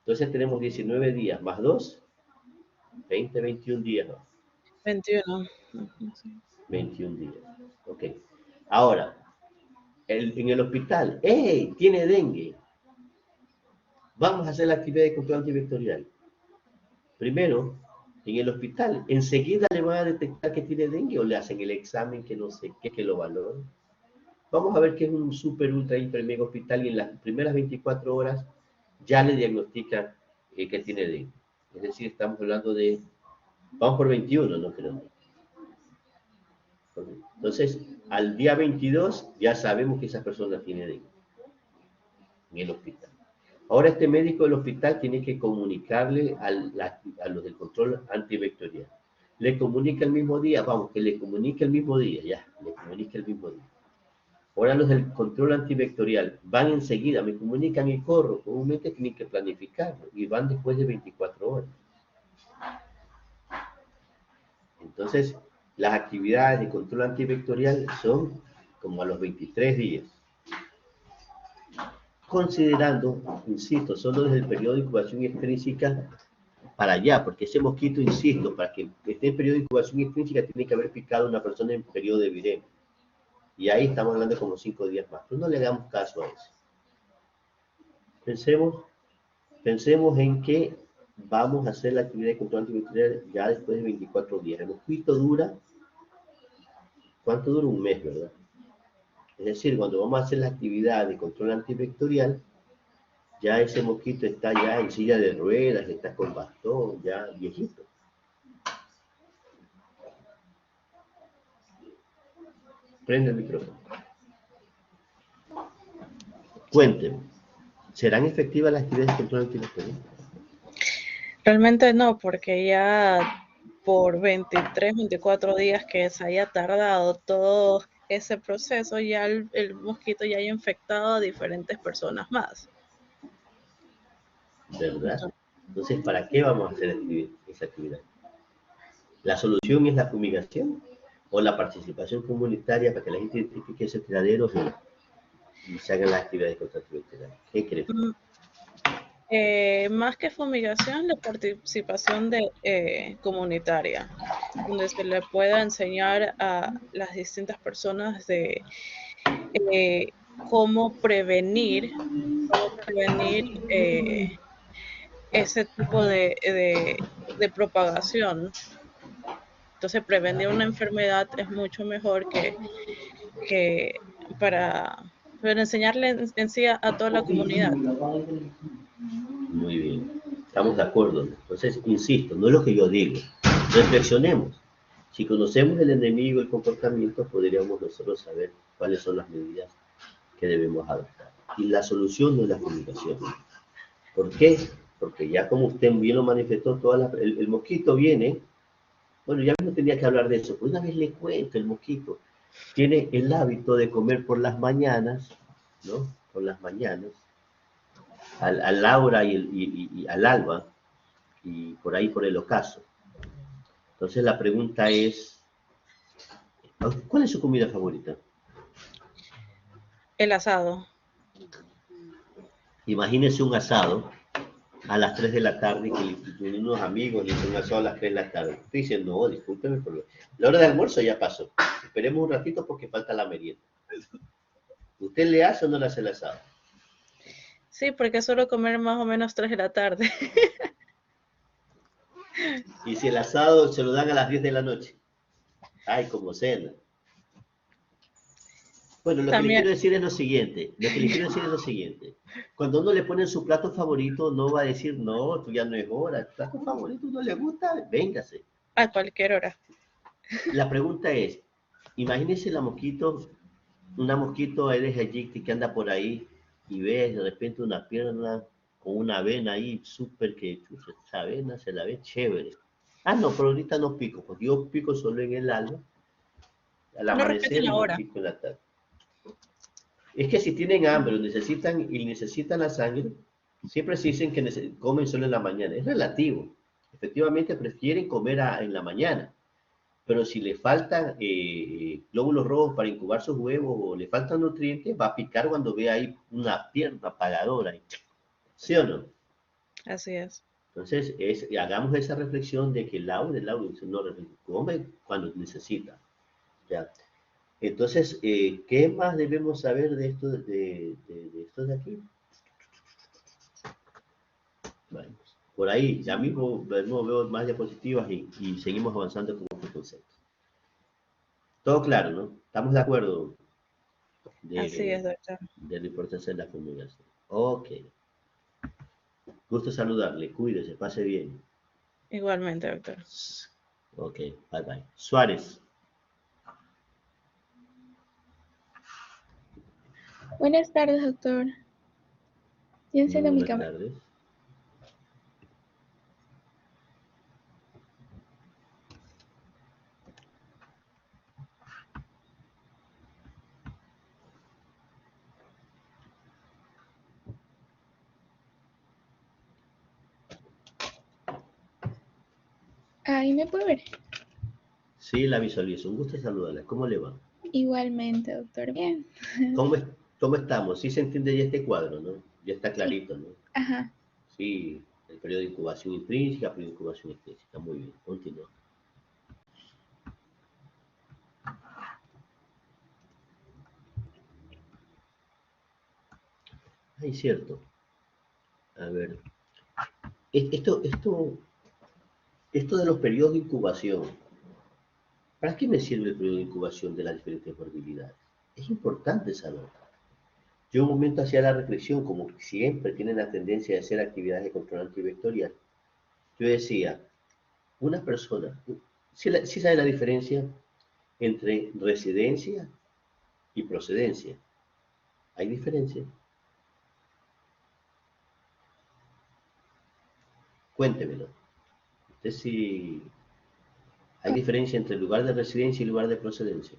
Entonces tenemos 19 días más 2, 20, 21 días. ¿No? 21. 21 días. Ok. Ahora, en el hospital, ¡hey! Tiene dengue. Vamos a hacer la actividad de control antivectorial. Primero, En el hospital, enseguida le van a detectar que tiene dengue o le hacen el examen que no sé qué, que lo valoran. Vamos a ver que es un super, ultra, hiper, mega hospital y en las primeras 24 horas ya le diagnostican que tiene dengue. Es decir, estamos hablando de, vamos por 21, no creo. Entonces, al día 22 ya sabemos que esa persona tiene dengue en el hospital. Ahora este médico del hospital tiene que comunicarle a los del control antivectorial. Le comunica el mismo día, vamos, que le comunique el mismo día, ya, le comunique el mismo día. Ahora los del control antivectorial van enseguida, me comunican y corro, comúnmente tienen que planificarlo y van después de 24 horas. Entonces, las actividades de control antivectorial son como a los 23 días. Considerando, insisto, solo desde el periodo de incubación extrínseca para allá, porque ese mosquito, insisto, para que esté en periodo de incubación extrínseca tiene que haber picado a una persona en periodo de viremia. Y ahí estamos hablando de como 5 días más. Pero no le damos caso a eso. Pensemos en que vamos a hacer la actividad de control antivectorial ya después de 24 días. El mosquito dura, ¿cuánto dura? Un mes, ¿verdad? Es decir, cuando vamos a hacer la actividad de control antivectorial, ya ese mosquito está ya en silla de ruedas, está con bastón, ya viejito. Prende el micrófono. Cuéntenme, ¿serán efectivas las actividades de control antivectorial? Realmente no, porque ya por 23, 24 días que se haya tardado todo ese proceso, ya el mosquito ya haya infectado a diferentes personas más. ¿Verdad? Entonces, ¿para qué vamos a hacer esa actividad? ¿La solución es la fumigación o la participación comunitaria para que la gente identifique esos criaderos y se hagan las actividades de control antivectorial? ¿Qué crees? Más que fumigación, la participación comunitaria, donde se le pueda enseñar a las distintas personas de cómo prevenir ese tipo de propagación. Entonces, prevenir una enfermedad es mucho mejor que para enseñarle en sí a toda la comunidad. Muy bien, estamos de acuerdo. Entonces, insisto, no es lo que yo digo. Reflexionemos. Si conocemos el enemigo, el comportamiento, podríamos nosotros saber cuáles son las medidas que debemos adoptar. Y la solución no es la comunicación. ¿Por qué? Porque ya como usted bien lo manifestó, el mosquito viene, bueno, ya no tenía que hablar de eso, pues una vez le cuento, el mosquito tiene el hábito de comer por las mañanas, ¿no? Por las mañanas, al Laura y al alba, y por ahí por el ocaso. Entonces la pregunta es, ¿cuál es su comida favorita? El asado. Imagínese un asado a las 3 de la tarde que unos amigos le hicieron un asado a las 3 de la tarde. Usted dice, no, discúlpeme, pero la hora de almuerzo ya pasó. Esperemos un ratito porque falta la merienda. ¿Usted le hace o no le hace el asado? Sí, porque suelo comer más o menos 3 de la tarde. Y si el asado se lo dan a las 10 de la noche. Ay, como cena. Bueno, lo que le quiero decir es lo siguiente. Cuando uno le pone su plato favorito, no va a decir, no, tú ya no es hora. ¿Tu plato favorito no le gusta? Véngase. A cualquier hora. La pregunta es, imagínese una mosquito Aedes aegypti que anda por ahí y ves de repente una pierna con una avena ahí súper que esa avena se la ve chévere. Ah, no, pero ahorita no pico, porque yo pico solo en el alba, al No amanecer respeten y la no hora. pico en la tarde. Es que si tienen hambre necesitan la sangre, siempre se dicen que comen solo en la mañana. Es relativo. Efectivamente prefieren comer en la mañana. Pero si le faltan glóbulos rojos para incubar sus huevos o le faltan nutrientes, va a picar cuando ve ahí una pierna apagadora. ¿Sí o no? Así es. Entonces, hagamos esa reflexión de que el Laura no come cuando necesita. ¿Ya? Entonces, ¿qué más debemos saber de esto de aquí? Bueno, Por ahí, ya mismo veo más diapositivas y seguimos avanzando con otros conceptos. Todo claro, ¿no? ¿Estamos de acuerdo Así es, doctor. de la importancia de la fumigación? Ok. Gusto saludarle, cuídese, pase bien. Igualmente, doctor. Ok, bye bye. Suárez. Buenas tardes, doctor. Estoy encendiendo mi Buenas cámara. tardes. Ahí me puede ver. Sí, la visualizo. Un gusto saludarla. ¿Cómo le va? Igualmente, doctor. Bien. ¿Cómo, cómo estamos? Sí se entiende ya este cuadro, ¿no? Ya está Sí. clarito, ¿no? Ajá. Sí, el periodo de incubación intrínseca, periodo de incubación extrínseca. Muy bien, continúa. Ay, cierto. A ver. Esto de los periodos de incubación. ¿Para qué me sirve el periodo de incubación de las diferentes morbilidades? Es importante saber. Yo un momento hacía la reflexión, como siempre tienen la tendencia de hacer actividades de control antivectorial. Yo decía, una persona, ¿sí sabe la diferencia entre residencia y procedencia? ¿Hay diferencia? Cuéntemelo. Usted sí, ¿hay diferencia entre lugar de residencia y lugar de procedencia?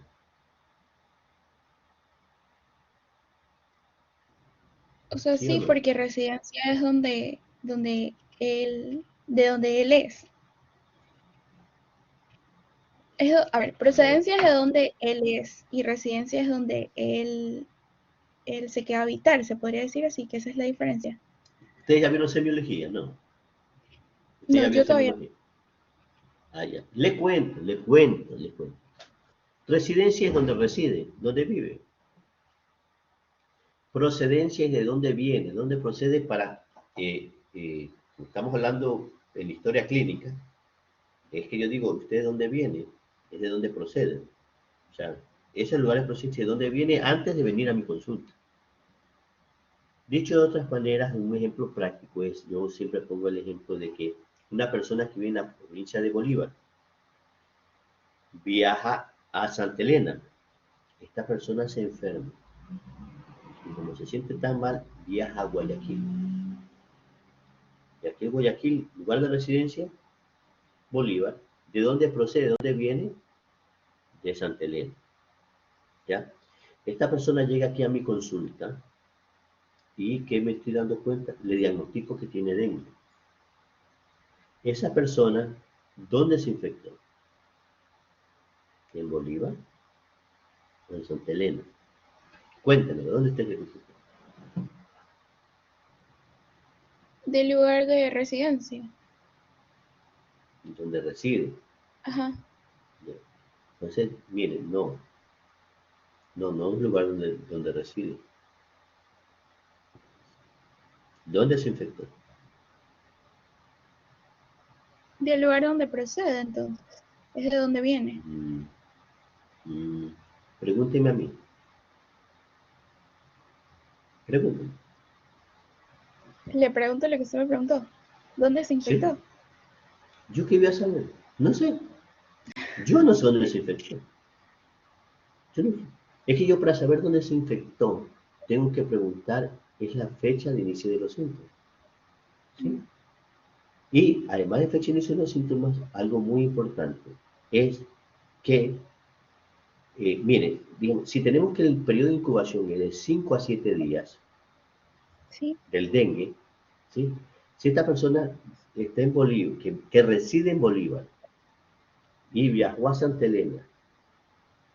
O sea, ¿Sí o sí, no? porque residencia es de donde él es. A ver, No. procedencia es de donde él es y residencia es donde él se queda a habitar, se podría decir así, que esa es la diferencia. ¿Ustedes ya vieron semiología? No. ¿Usted No, ya vio yo todavía. semiología? Ah, ya. Le cuento. Residencia es donde reside, donde vive. Procedencia es de dónde viene, dónde procede para, estamos hablando en historia clínica, es que yo digo, ¿usted de dónde viene? Es de dónde procede. O sea, ese lugar de procedencia, de dónde viene antes de venir a mi consulta. Dicho de otras maneras, un ejemplo práctico es, yo siempre pongo el ejemplo de que una persona que vive en la provincia de Bolívar viaja a Santa Elena. Esta persona se enferma y como se siente tan mal, viaja a Guayaquil. Y aquí en Guayaquil, lugar de residencia, Bolívar. ¿De dónde procede? ¿De dónde viene? De Santa Elena. ¿Ya? Esta persona llega aquí a mi consulta y ¿qué me estoy dando cuenta? Le diagnostico que tiene dengue. Esa persona, ¿dónde se infectó? ¿En Bolívar o en Santa Elena? Cuéntame, ¿dónde está el infectó? Del lugar de residencia. ¿Dónde reside? Ajá. ¿Ya? Entonces, miren, no es un lugar donde reside. ¿Dónde se infectó? Del lugar donde procede, entonces. Es de donde viene. Pregúnteme a mí. Pregúnteme. Le pregunto lo que usted me preguntó. ¿Dónde se ¿Sí? infectó? ¿Yo qué voy a saber? No sé. Yo no sé dónde se infectó. Yo no sé. Es que yo para saber dónde se infectó, tengo que preguntar, es la fecha de inicio de los síntomas. ¿Sí? Y además de fecha de inicio de los síntomas, algo muy importante es que, mire, digamos, si tenemos que el periodo de incubación es de 5 a 7 días Sí. del dengue, ¿sí? Si esta persona está en Bolívar, que reside en Bolívar y viajó a Santa Elena,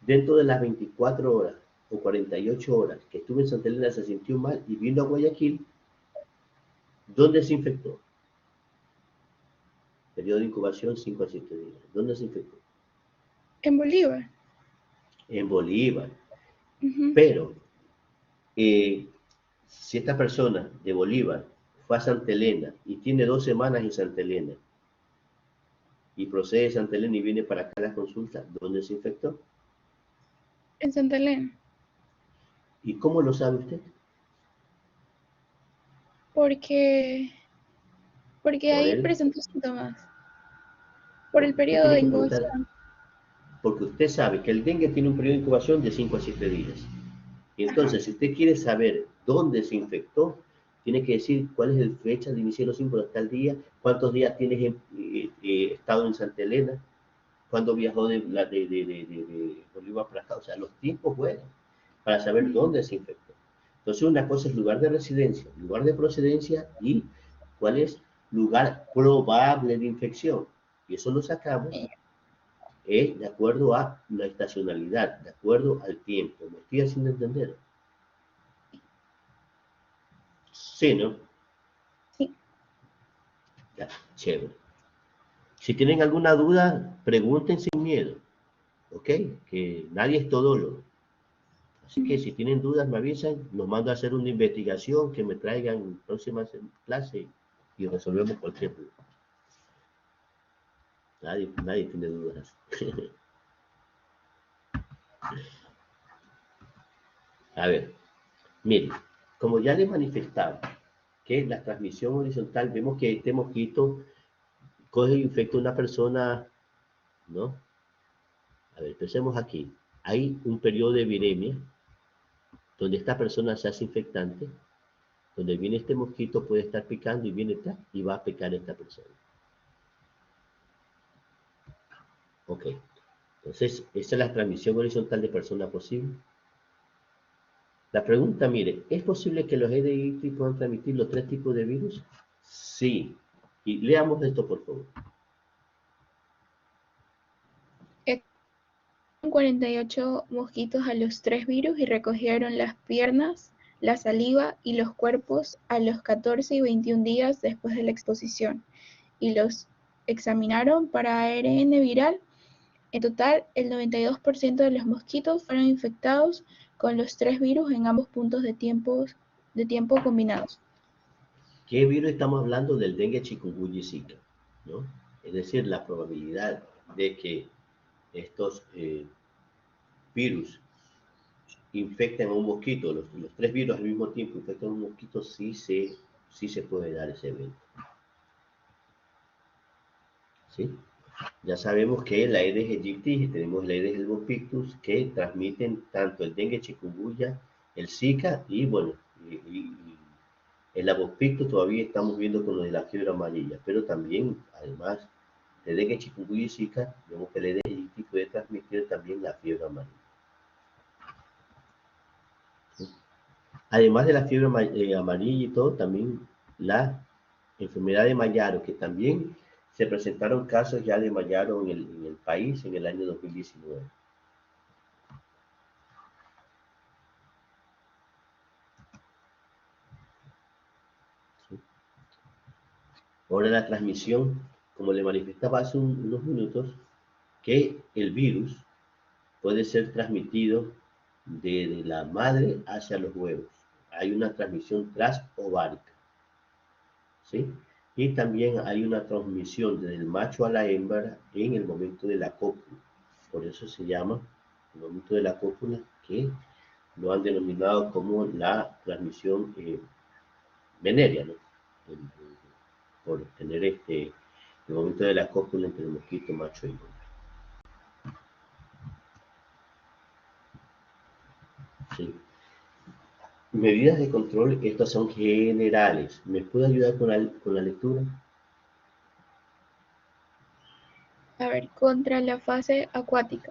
dentro de las 24 horas o 48 horas que estuvo en Santa Elena se sintió mal y vino a Guayaquil, ¿dónde se infectó? Periodo de incubación 5 a 7 días. ¿Dónde se infectó? En Bolívar. En Bolívar. Ujú. Pero, si esta persona de Bolívar fue a Santa Elena y tiene 2 semanas en Santa Elena y procede de Santa Elena y viene para acá a la consulta, ¿dónde se infectó? En Santa Elena. ¿Y cómo lo sabe usted? Porque Por ahí él. presentó síntomas. Por el Porque usted periodo tiene de que preguntar, incubación. porque usted sabe que el dengue tiene un periodo de incubación de 5 a 7 días. Y entonces, si usted quiere saber dónde se infectó, tiene que decir cuál es la fecha de inicio de los síntomas hasta el día, cuántos días tienes estado en Santa Elena, cuándo viajó de Bolívar para acá. O sea, los tiempos juegan para saber dónde se infectó. Entonces, una cosa es lugar de residencia, lugar de procedencia y cuál es lugar probable de infección. Y eso lo sacamos de acuerdo a la estacionalidad, de acuerdo al tiempo. ¿Me estoy haciendo entender? Sí, ¿no? Sí. Ya, chévere. Si tienen alguna duda, pregunten sin miedo, ¿ok? Que nadie es todólogo. Así que si tienen dudas, me avisan, los mando a hacer una investigación que me traigan en próximas clases y resolvemos cualquier duda. Nadie tiene dudas. A ver, miren, como ya les manifestaba, que la transmisión horizontal, vemos que este mosquito coge y infecta a una persona, ¿no? A ver, empecemos aquí. Hay un periodo de viremia, donde esta persona se hace infectante, donde viene este mosquito, puede estar picando y viene y va a picar a esta persona. Ok, entonces, esa es la transmisión horizontal de persona posible. La pregunta, mire, ¿es posible que los Aedes aegypti puedan transmitir los 3 tipos de virus? Sí. Y leamos esto, por favor. 48 mosquitos a los 3 virus y recogieron las piernas, la saliva y los cuerpos a los 14 y 21 días después de la exposición y los examinaron para ARN viral. En total, el 92% de los mosquitos fueron infectados con los 3 virus en ambos puntos de tiempo combinados. ¿Qué virus estamos hablando? Del dengue, chikungunya y zika, ¿no? Es decir, la probabilidad de que estos virus infecten a un mosquito, los 3 virus al mismo tiempo infectan a un mosquito, sí se puede dar ese evento. ¿Sí? Ya sabemos que la Aedes aegypti y tenemos la Aedes albopictus que transmiten tanto el dengue, chikungunya, el zika y bueno, y el albopictus todavía estamos viendo con lo de la fiebre amarilla, pero también, además de dengue, chikungunya y zika, vemos que la Aedes aegypti puede transmitir también la fiebre amarilla. ¿Sí? Además de la fiebre amarilla y todo, también la enfermedad de Mayaro, que también se presentaron casos ya de Mayaro en el país en el año 2019. ¿Sí? Ahora la transmisión, como le manifestaba hace unos minutos, que el virus puede ser transmitido de la madre hacia los huevos. Hay una transmisión transovárica, ¿sí? Y también hay una transmisión desde el macho a la hembra en el momento de la cópula. Por eso se llama el momento de la cópula, que lo han denominado como la transmisión venérea, ¿no? Por tener el momento de la cópula entre el mosquito macho y hembra. Sí. Medidas de control, estas son generales. ¿Me puede ayudar con la lectura? A ver, contra la fase acuática.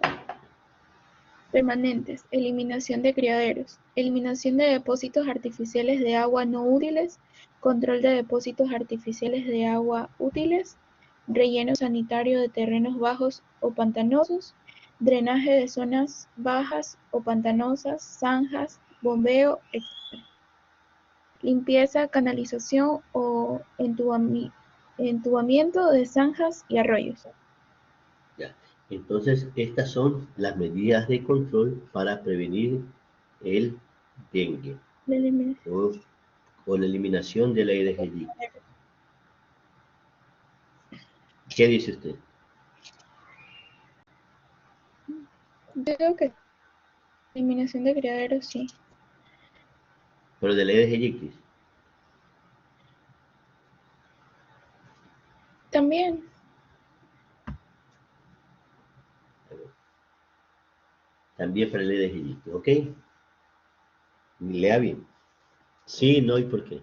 Permanentes, eliminación de criaderos, eliminación de depósitos artificiales de agua no útiles, control de depósitos artificiales de agua útiles, relleno sanitario de terrenos bajos o pantanosos, drenaje de zonas bajas o pantanosas, zanjas, bombeo, etc. Limpieza, canalización o entubamiento de zanjas y arroyos. Ya. Entonces, estas son las medidas de control para prevenir el dengue o o la eliminación de la Aedes aegypti? ¿Qué dice usted? Yo creo que eliminación de criaderos, sí. Pero de la Aedes aegypti. También. También para el Aedes aegypti, ¿ok? Lea bien. Sí, no y por qué.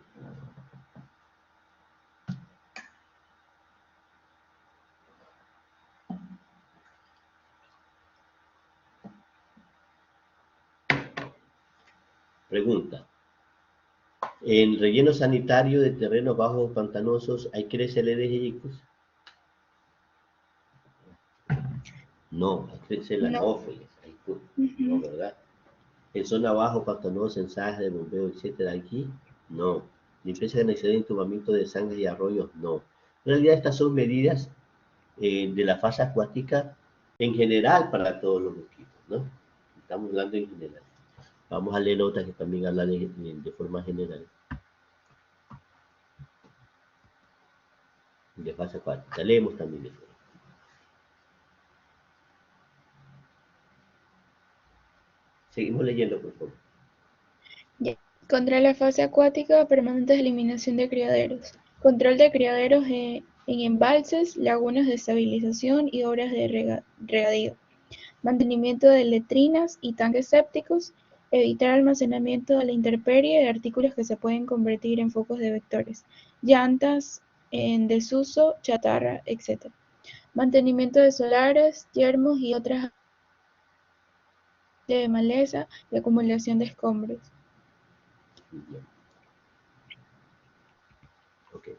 Pregunta. ¿En relleno sanitario de terrenos bajos pantanosos hay crece el Aedes aegypti? No, hay crece la No. anófeles. No, ¿verdad? En zona bajo pantanosa, en salas de bombeo, etcétera, aquí, no. Limpieza de necesidad de entubamiento de sangre y arroyos, no. En realidad estas son medidas de la fase acuática en general para todos los mosquitos, ¿no? Estamos hablando en general. Vamos a leer otras que también hablan de forma general. De fase acuática. Leemos también eso. Seguimos leyendo, por favor. Ya. Contra la fase acuática, permanentes eliminación de criaderos. Control de criaderos en embalses, lagunas de estabilización y obras de regadío. Mantenimiento de letrinas y tanques sépticos. Evitar almacenamiento a la intemperie de artículos que se pueden convertir en focos de vectores. Llantas en desuso, chatarra, etc. Mantenimiento de solares, yermos y otras de maleza y acumulación de escombros. Bien. Ok.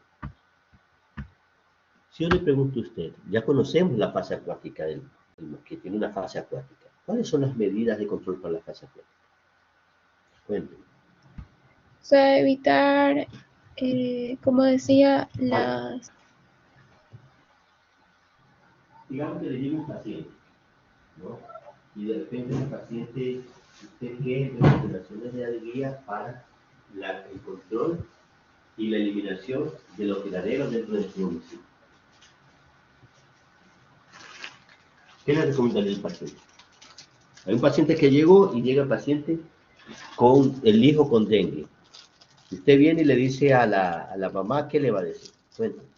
Si yo le pregunto a usted, ya conocemos la fase acuática del mosquito, tiene una fase acuática. ¿Cuáles son las medidas de control para la fase acuática? Cuénteme. O sea, evitar, como decía, las... Digamos que le llega un paciente, ¿no? Y de repente el paciente, usted quiere recomendaciones de guía para el control y la eliminación de los criaderos dentro de su municipio. ¿Qué le recomendaría al paciente? Hay un paciente que llegó y llega el paciente con el hijo con dengue. Usted viene y le dice a la mamá, ¿qué le va a decir? Cuéntame.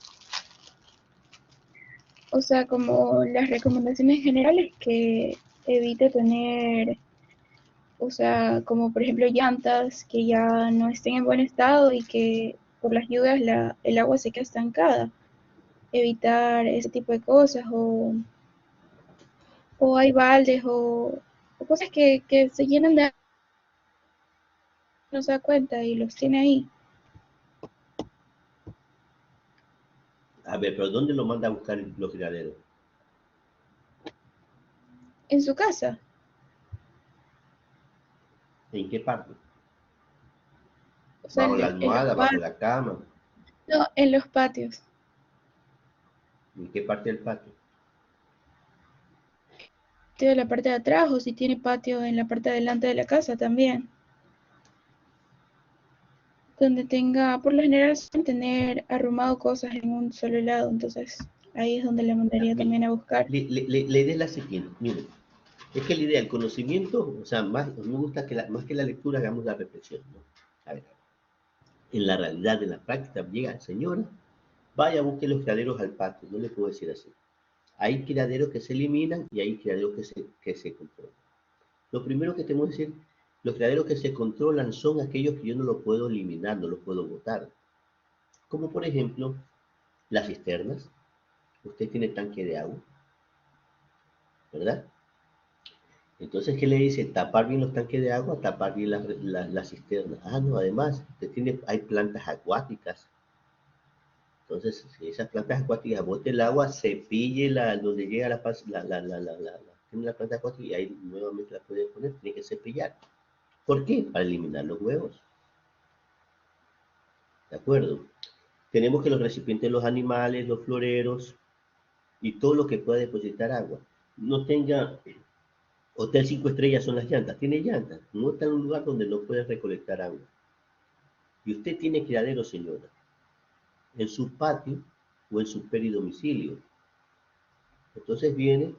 O sea, como las recomendaciones generales que evite tener, o sea, como por ejemplo llantas que ya no estén en buen estado y que por las lluvias el agua se queda estancada. Evitar ese tipo de cosas o hay baldes o cosas que se llenan de agua y no se da cuenta y los tiene ahí. A ver, pero ¿dónde lo manda a buscar los criaderos? En su casa. ¿En qué parte? O sea, ¿Bajo la en los almohada, bajo patios. la cama? No, en los patios. ¿En qué parte del patio? De la parte de atrás o si tiene patio en la parte de delante de la casa también. Donde tenga, por lo general, suelen tener arrumado cosas en un solo lado, entonces ahí es donde le mandaría también a buscar. La idea es la siguiente, miren, es que la idea, el conocimiento, o sea, más, me gusta que más que la lectura hagamos la reflexión, ¿no? A ver, en la realidad, en la práctica, llega, señora, vaya, busque los criaderos al patio, no le puedo decir así. Hay criaderos que se eliminan y hay criaderos que se controlan. Lo primero que tenemos que decir, los criaderos que se controlan son aquellos que yo no los puedo eliminar, no los puedo botar. Como por ejemplo, las cisternas. Usted tiene tanque de agua, ¿verdad? Entonces, ¿qué le dice? Tapar bien los tanques de agua, tapar bien la cisterna. Ah, no, además, hay plantas acuáticas. Entonces, si esas plantas acuáticas bote el agua, cepille donde llega tiene la planta acuática y ahí nuevamente la puede poner, tiene que cepillar. ¿Por qué? Para eliminar los huevos. ¿De acuerdo? Tenemos que los recipientes de los animales, los floreros y todo lo que pueda depositar agua. No tenga Hotel 5 estrellas son las llantas. Tiene llantas. No está en un lugar donde no puedes recolectar agua. y usted tiene criadero, señora, en su patio o en su peridomicilio. Entonces viene,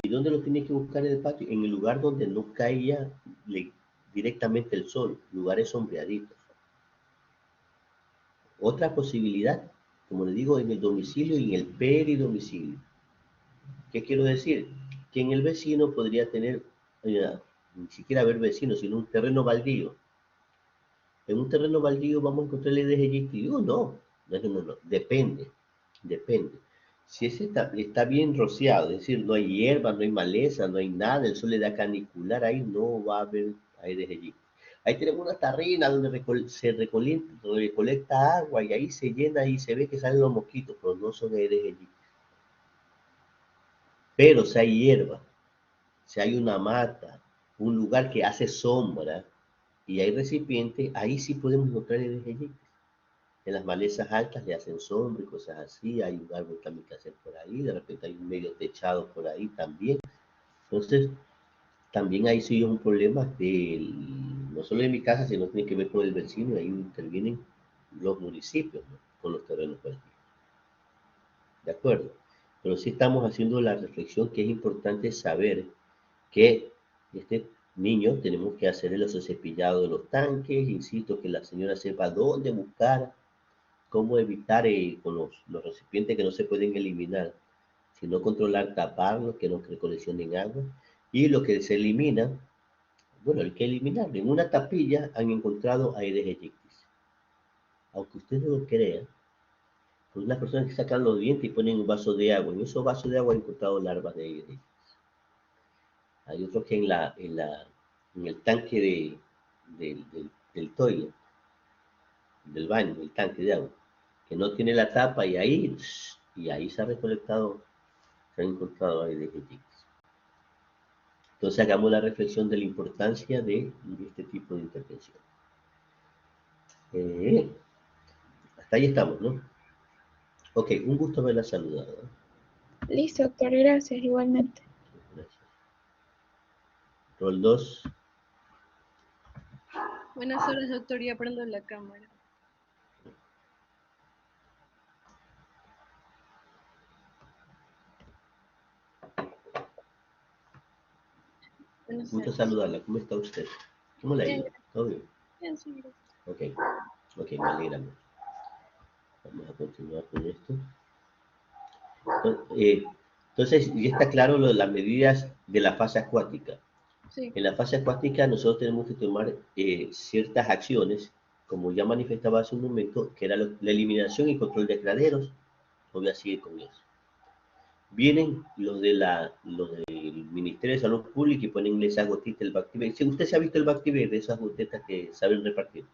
¿y dónde lo tiene que buscar en el patio? En el lugar donde no caiga directamente el sol, lugares sombreaditos. Otra posibilidad, como le digo, en el domicilio y en el peridomicilio. ¿Qué quiero decir? Que en el vecino podría tener, ni siquiera haber vecinos, sino un terreno baldío. En un terreno baldío vamos a encontrar el Aedes aegypti. No, depende. Si ese está bien rociado, es decir, no hay hierba, no hay maleza, no hay nada, el sol le da canicular, ahí no va a haber Aedes aegypti. Ahí tenemos una tarrina donde se recolecta agua y ahí se llena y se ve que salen los mosquitos, pero no son Aedes aegypti. Pero si hay hierba, si hay una mata, un lugar que hace sombra y hay recipientes, ahí sí podemos encontrar Aedes aegypti. En las malezas altas le hacen sombra y cosas así, hay un árbol también que hacer por ahí, de repente hay un medio techado por ahí también. Entonces, también ahí sí es un problema no solo de mi casa, sino tiene que ver con el vecino, y ahí intervienen los municipios, ¿no? Con los terrenos baldíos. ¿De acuerdo? Pero sí estamos haciendo la reflexión que es importante saber que este niño tenemos que hacer el cepillado de los tanques, insisto, que la señora sepa dónde buscar, cómo evitar con los recipientes que no se pueden eliminar, sino controlar, taparlos, que no coleccionen agua, y lo que se elimina, bueno, hay que eliminarlo. En una tapilla han encontrado Aedes aegypti. Aunque usted no lo crea, pues unas personas que sacan los dientes y ponen un vaso de agua. En esos vasos de agua han encontrado larvas de Aedes aegypti. Hay otros que en el tanque del toilet, del baño, el tanque de agua, que no tiene la tapa y ahí se han encontrado Aedes aegypti. Entonces hagamos la reflexión de la importancia de este tipo de intervención. Hasta ahí estamos, ¿no? Ok, un gusto haberla saludado. Listo, doctor, gracias, igualmente. Gracias. Rol 2. Buenas horas, doctor. Ya prendo la cámara. Buenas Gusto tardes. saludarla. ¿Cómo está usted? ¿Cómo le ha Bien, ido? ¿Todo bien? bien, sí, gracias. Ok, me alegra mucho. Vamos a continuar con esto. Entonces, ya está claro lo de las medidas de la fase acuática. Sí, En la fase acuática nosotros tenemos que tomar ciertas acciones, como ya manifestaba hace un momento, que era la eliminación y control de criaderos. Voy a seguir con eso. Vienen los del Ministerio de Salud Pública y ponen esas gotitas del Bactiver. Si usted se ha visto el Bactiver, de esas gotetas que saben repartir.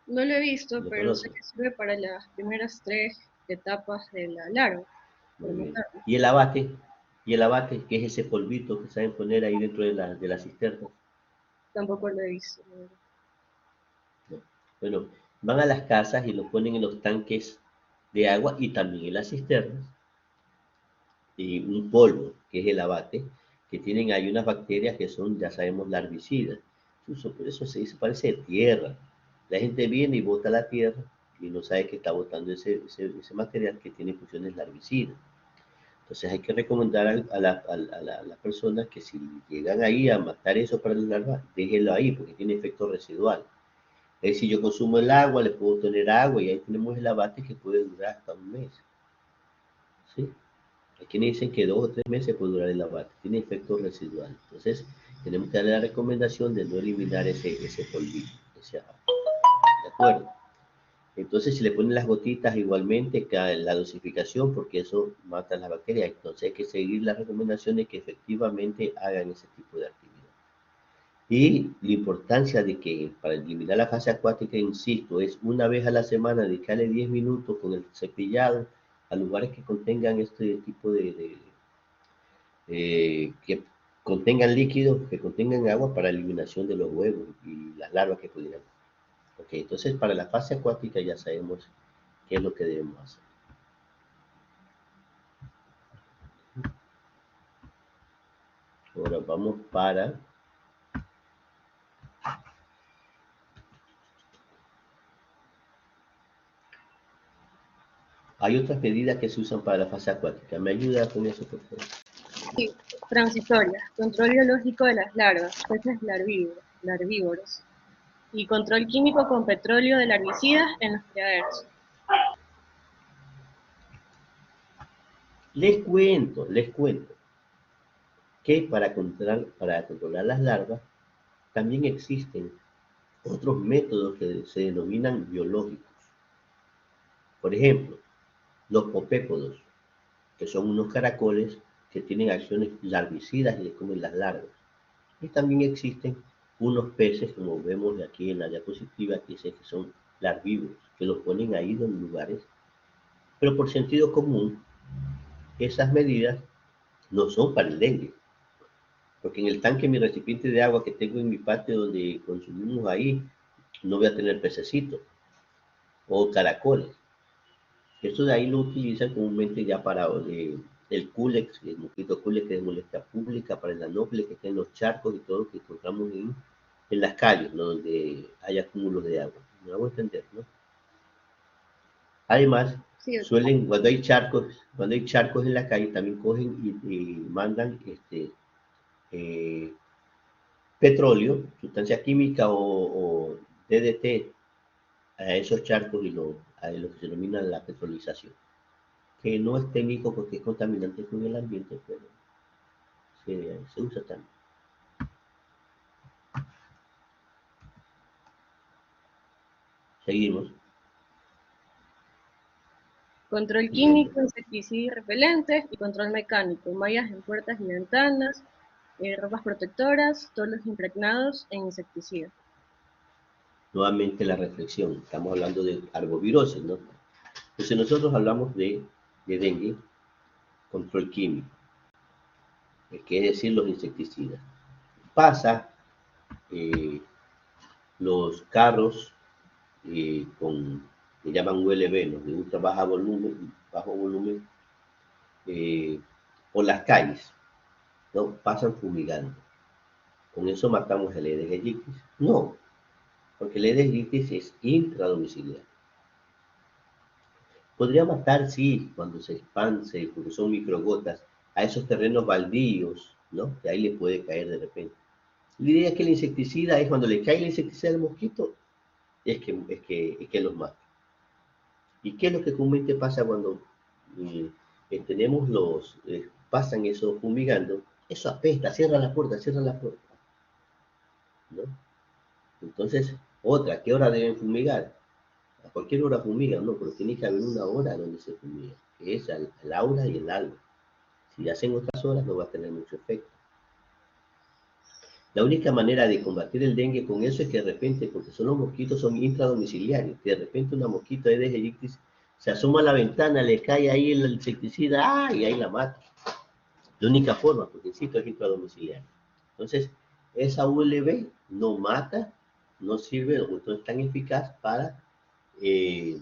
no lo he visto, ¿Lo pero sé conoce? que sirve para las primeras 3 etapas de la larva. Muy bien. Y el abate, que es ese polvito que saben poner ahí dentro de la cisterna. Tampoco lo he visto. ¿No? Bueno, van a las casas y los ponen en los tanques de agua y también en las cisternas. Y un polvo, que es el abate, que tienen ahí unas bacterias que son, ya sabemos, larvicidas. Por eso se parece tierra. La gente viene y bota la tierra y no sabe que está botando ese material que tiene funciones larvicidas. Entonces hay que recomendar a las personas que si llegan ahí a matar eso para las larvas, déjenlo ahí porque tiene efecto residual. Es decir, yo consumo el agua, le puedo tener agua y ahí tenemos el abate que puede durar hasta un mes. ¿Sí? Hay quienes dicen que 2 o 3 meses puede durar el abate, tiene efecto residual. Entonces tenemos que darle la recomendación de no eliminar ese polvito, ese abate. ¿De acuerdo? Entonces, si le ponen las gotitas igualmente, cae la dosificación, porque eso mata las bacterias. Entonces, hay que seguir las recomendaciones que efectivamente hagan ese tipo de actividad. Y la importancia de que para eliminar la fase acuática, insisto, es una vez a la semana dedicarle 10 minutos con el cepillado a lugares que contengan este tipo que contengan líquidos, que contengan agua para eliminación de los huevos y las larvas que pudieran. Ok, entonces para la fase acuática ya sabemos qué es lo que debemos hacer. Ahora vamos para Hay otras medidas que se usan para la fase acuática. ¿Me ayuda con eso, por favor? Sí, transitoria, control biológico de las larvas, peces larvívoros, y control químico con petróleo de larvicidas en los criaderos. Les cuento que para controlar las larvas también existen otros métodos que se denominan biológicos. Por ejemplo, los copépodos, que son unos caracoles que tienen acciones larvicidas y les comen las larvas. Y también existen unos peces, como vemos aquí en la diapositiva, que son larvívoros, que los ponen ahí en lugares. Pero por sentido común, esas medidas no son para el dengue. Porque en el tanque, mi recipiente de agua que tengo en mi patio donde consumimos ahí, no voy a tener pececitos o caracoles. Esto de ahí lo utilizan comúnmente ya para el culex, el mosquito culex, que es molestia pública, para el anófeles que está en los charcos y todo lo que encontramos en las calles, ¿no? Donde hay acúmulos de agua. Me hago entender, ¿no? Además, Sí, suelen, cuando hay charcos en la calle, también cogen y mandan petróleo, sustancia química o DDT a esos charcos a lo que se denomina la petrolización, que no es técnico porque es contaminante con el ambiente, pero se usa también. Seguimos. control químico, insecticidas y repelentes, y control mecánico, mallas en puertas y ventanas, ropas protectoras, toldos impregnados en insecticidas. Nuevamente la reflexión, estamos hablando de arbovirosis, ¿no? Entonces nosotros hablamos de dengue, control químico, que es decir, los insecticidas. Pasa los carros que llaman ULB, ¿no? De ultra bajo volumen, por las calles, ¿no? Pasan fumigando. ¿Con eso matamos el Aedes aegypti? No, porque el Aedes aegypti es intradomiciliario. Podría matar, sí, cuando se expande, porque son microgotas, a esos terrenos baldíos, ¿no? Que ahí le puede caer de repente. La idea es que el insecticida es cuando le cae el insecticida al mosquito, es que los mata. ¿Y qué es lo que comúnmente pasa cuando pasan eso fumigando? Eso apesta, cierra la puerta, ¿no? Entonces, ¿qué hora deben fumigar? A cualquier hora fumigan, no, pero tiene que haber una hora donde se fumiga, que es la hora y el alba. Si hacen otras horas no va a tener mucho efecto. La única manera de combatir el dengue con eso es que de repente, porque los mosquitos son intradomiciliarios, que de repente una mosquito Aedes aegypti se asoma a la ventana, le cae ahí el insecticida, y ahí la mata. La única forma, porque insisto, es intradomiciliario. Entonces, esa ULB no mata, no sirve, no es tan eficaz para el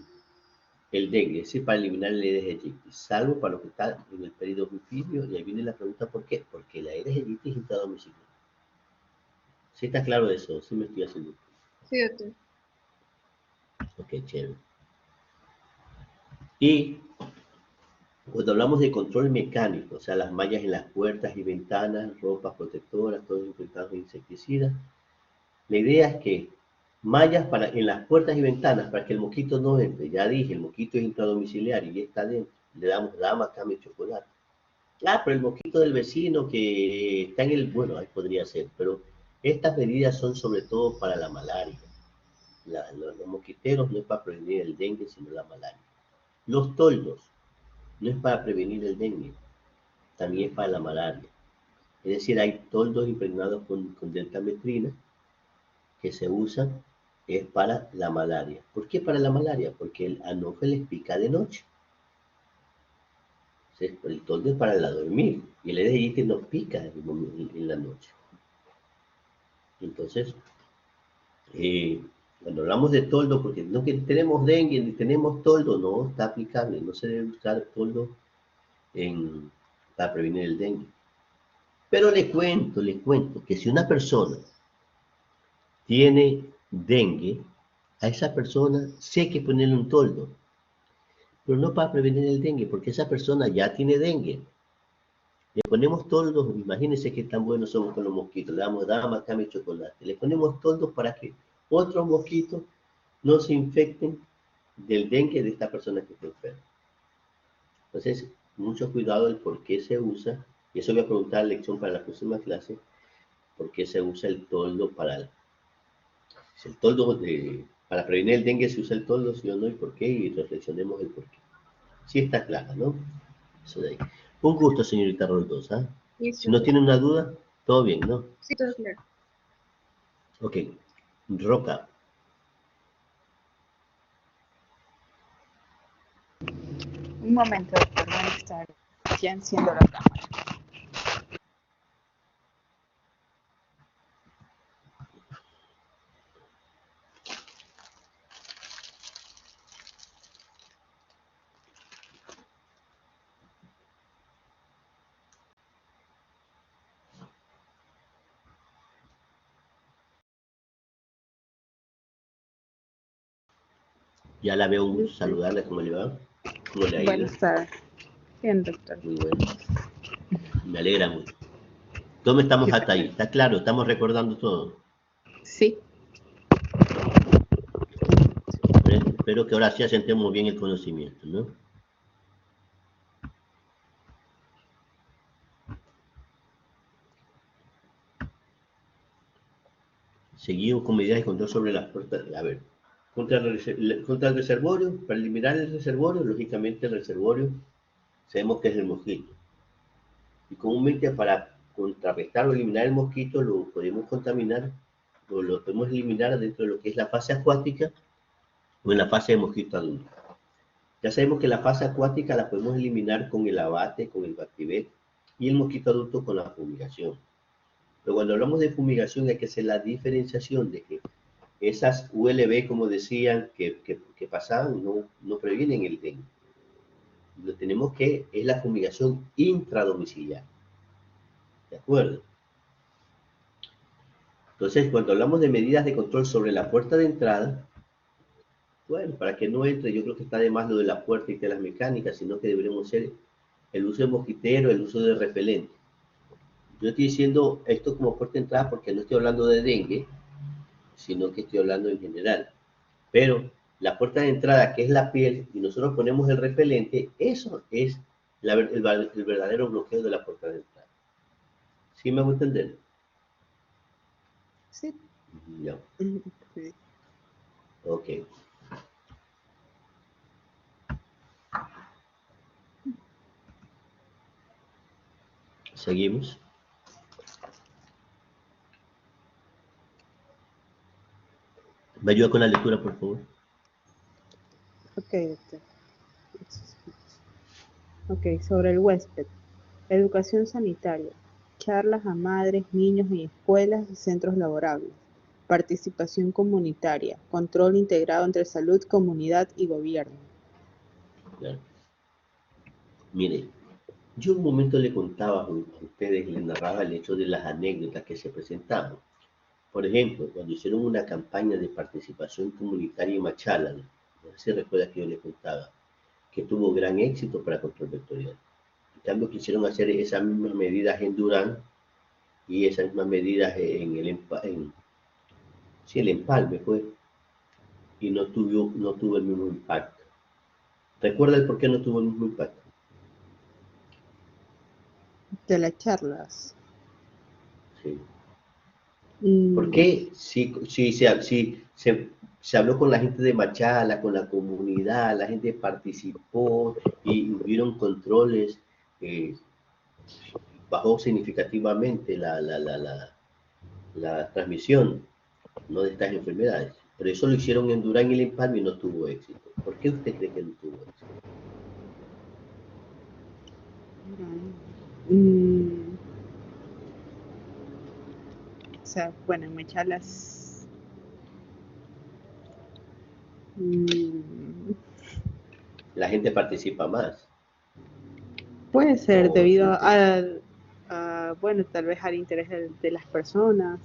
dengue, es decir, para eliminar el Aedes aegypti, salvo para lo que está en el periodo bifidio, y ahí viene la pregunta, ¿por qué? Porque el Aedes aegypti es intradomiciliario. ¿Sí está claro eso? ¿Sí me estoy haciendo? Sí, doctor. Ok, chévere. Y cuando hablamos de control mecánico, o sea, las mallas en las puertas y ventanas, ropas protectoras, todos infectados de insecticidas, la idea es que mallas en las puertas y ventanas para que el mosquito no entre. Ya dije, el mosquito es intradomiciliario y está dentro. Le damos dama, cama y chocolate. Pero el mosquito del vecino que está bueno, ahí podría ser, pero estas medidas son sobre todo para la malaria. Los mosquiteros no es para prevenir el dengue, sino la malaria. Los toldos no es para prevenir el dengue, también es para la malaria. Es decir, hay toldos impregnados con deltametrina que se usan es para la malaria. ¿Por qué para la malaria? Porque el anófeles pica de noche. El toldo es para dormir y el Aedes aegypti no pica en la noche. Entonces, cuando hablamos de toldo, porque no que tenemos dengue ni tenemos toldo, no está aplicable, no se debe usar toldo para prevenir el dengue. Pero le cuento que si una persona tiene dengue, a esa persona sí hay que ponerle un toldo. pero no para prevenir el dengue, porque esa persona ya tiene dengue. Le ponemos toldos, imagínense qué tan buenos somos con los mosquitos, le damos dama, cama y chocolate. Le ponemos toldos para que otros mosquitos no se infecten del dengue de esta persona que está enferma. Entonces, mucho cuidado del por qué se usa, y eso voy a preguntar lección para la próxima clase, por qué se usa el toldo para para prevenir el dengue se usa el toldo, sí o no, y por qué, y reflexionemos el por qué. Sí está clara, ¿no? Eso de ahí. Un gusto, señorita Roldosa. Si no tiene una duda, todo bien, ¿no? Sí, todo claro. Ok. Roca. Un momento, doctor, voy a estar ya enciendo la cámara. Ya la veo, un gusto saludarla, ¿cómo le va? ¿Cómo le ha ido? Buenas tardes. Bien, doctor. Muy bueno. Me alegra mucho. ¿Cómo estamos hasta ahí? ¿Está claro? ¿Estamos recordando todo? Sí. Espero que ahora sí asentemos bien el conocimiento, ¿no? Seguimos con medidas de control sobre las puertas. A ver, contra el reservorio, para eliminar el reservorio, lógicamente el reservorio sabemos que es el mosquito. Y comúnmente para contrarrestar o eliminar el mosquito lo podemos contaminar o lo podemos eliminar dentro de lo que es la fase acuática o en la fase de mosquito adulto. Ya sabemos que la fase acuática la podemos eliminar con el abate, con el Bactivet, y el mosquito adulto con la fumigación. Pero cuando hablamos de fumigación hay que hacer la diferenciación de que esas ULB, como decían, que pasaban, no previenen el dengue. Lo tenemos que es la fumigación intradomiciliar. ¿De acuerdo? Entonces, cuando hablamos de medidas de control sobre la puerta de entrada, bueno, para que no entre, yo creo que está de más lo de la puerta y telas mecánicas, sino que deberíamos hacer el uso de mosquitero, el uso de repelente. Yo estoy diciendo esto como puerta de entrada porque no estoy hablando de dengue, sino que estoy hablando en general. Pero la puerta de entrada, que es la piel, y nosotros ponemos el repelente, eso es el verdadero bloqueo de la puerta de entrada. ¿Sí me hago entender? Sí. No. Sí. Ok. Seguimos. ¿Me ayuda con la lectura, por favor? Ok, doctor. Ok, sobre el huésped. Educación sanitaria. Charlas a madres, niños en escuelas y centros laborables. Participación comunitaria. Control integrado entre salud, comunidad y gobierno. Claro. Mire, yo un momento le contaba a ustedes y les narraba el hecho de las anécdotas que se presentaban. Por ejemplo, cuando hicieron una campaña de participación comunitaria en Machala, no sé si recuerda que yo le contaba, que tuvo gran éxito para control vectorial. En cambio, quisieron hacer esas mismas medidas en Durán y esas mismas medidas en el empalme, pues, y no tuvo el mismo impacto. ¿Recuerda el por qué no tuvo el mismo impacto? De las charlas. Sí. ¿Por qué? Si se habló con la gente de Machala, con la comunidad, la gente participó y hubieron controles, bajó significativamente la transmisión, ¿no?, de estas enfermedades. Pero eso lo hicieron en Durán y el Empalme y no tuvo éxito. ¿Por qué usted cree que no tuvo éxito? O sea, bueno, en Mechalas. La gente participa más. Puede ser debido bueno, tal vez al interés de las personas.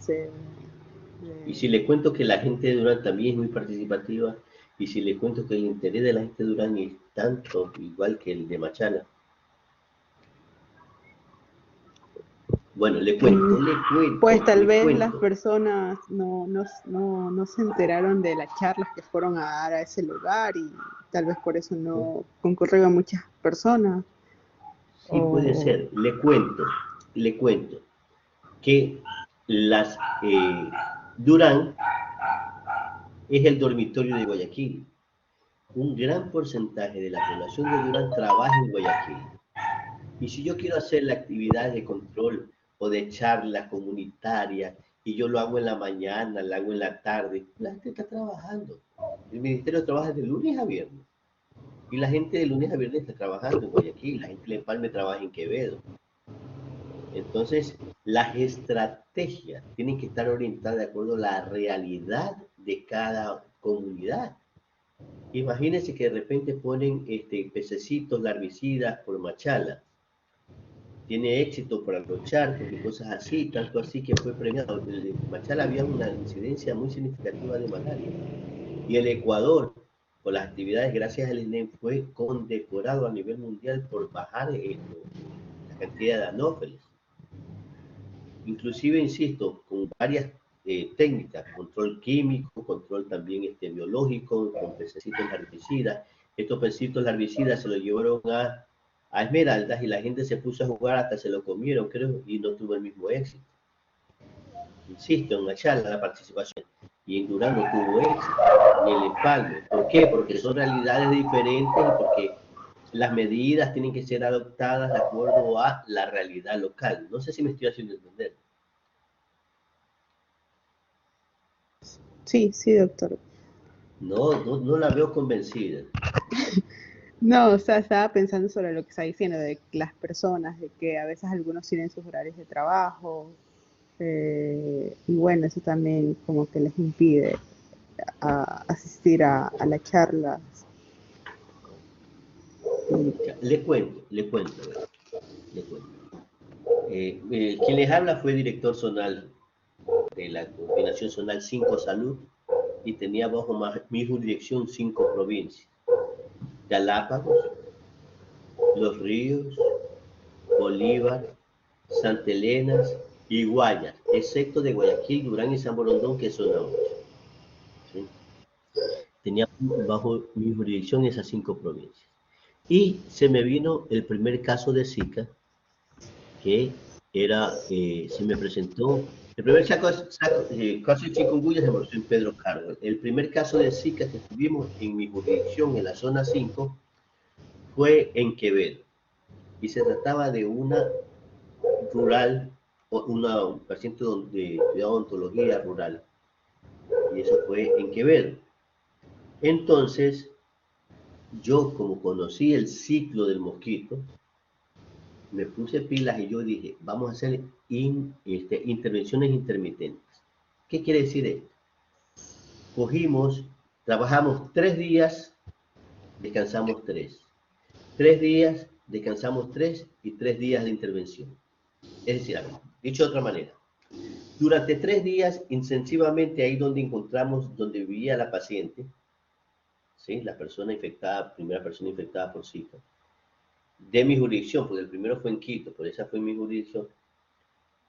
Y si le cuento que la gente de Durán también es muy participativa, Y si les cuento que el interés de la gente de Durán es tanto igual que el de Machala. Bueno, le cuento. Pues tal vez cuento. las personas no se enteraron de las charlas que fueron a dar a ese lugar y tal vez por eso no concurrieron muchas personas. Sí, puede ser. Le cuento que Durán es el dormitorio de Guayaquil. Un gran porcentaje de la población de Durán trabaja en Guayaquil. Y si yo quiero hacer la actividad de control o de charla comunitaria y yo lo hago en la mañana, lo hago en la tarde, la gente está trabajando. El ministerio trabaja de lunes a viernes. Y la gente de lunes a viernes está trabajando en Guayaquil, la gente de Empalme trabaja en Quevedo. Entonces, las estrategias tienen que estar orientadas de acuerdo a la realidad de cada comunidad. Imagínense que de repente ponen pececitos larvicidas por Machala. Tiene éxito por Arrochar, porque cosas así, tanto así que fue premiado. En Machala había una incidencia muy significativa de malaria. Y el Ecuador, por las actividades gracias al INEM, fue condecorado a nivel mundial por bajar la cantidad de anófeles. Inclusive, insisto, con varias técnicas, control químico, control también biológico, con pececitos larvicidas. Estos pececitos larvicidas se los llevaron a Esmeraldas y la gente se puso a jugar, hasta se lo comieron, creo, y no tuvo el mismo éxito. Insisto, en Machala la participación, y en Durán no tuvo éxito, ni en Empalme. ¿Por qué? Porque son realidades diferentes y porque las medidas tienen que ser adoptadas de acuerdo a la realidad local. No sé si me estoy haciendo entender. Sí, doctor. No la veo convencida. No, o sea, estaba pensando sobre lo que está diciendo de las personas, de que a veces algunos tienen sus horarios de trabajo, y bueno, eso también como que les impide asistir a la charla. Le cuento. Quien les habla fue director zonal de la Coordinación Zonal 5 Salud y tenía bajo mi jurisdicción 5 provincias: Galápagos, Los Ríos, Bolívar, Santa Elena y Guayas, excepto de Guayaquil, Durán y San Borondón, que son 8. ¿Sí? Tenía bajo mi jurisdicción esas 5 provincias. Y se me vino el primer caso de Zika, que era, se me presentó, el primer caso de chikungunya se me presentó en Pedro Cargo. El primer caso de Zika que tuvimos en mi jurisdicción, en la zona 5, fue en Quevedo. Y se trataba de una rural, un paciente de estudiaba odontología rural. Y eso fue en Quevedo. Entonces, yo como conocí el ciclo del mosquito, me puse pilas y yo dije, vamos a hacer intervenciones intermitentes. ¿Qué quiere decir esto? Trabajamos 3 días, descansamos 3. 3 días, descansamos 3 y 3 días de intervención. Es decir, dicho de otra manera, durante 3 días, intensivamente ahí donde vivía la paciente, ¿sí? La persona infectada, primera persona infectada por Zika, de mi jurisdicción, porque el primero fue en Quito, por esa fue mi jurisdicción,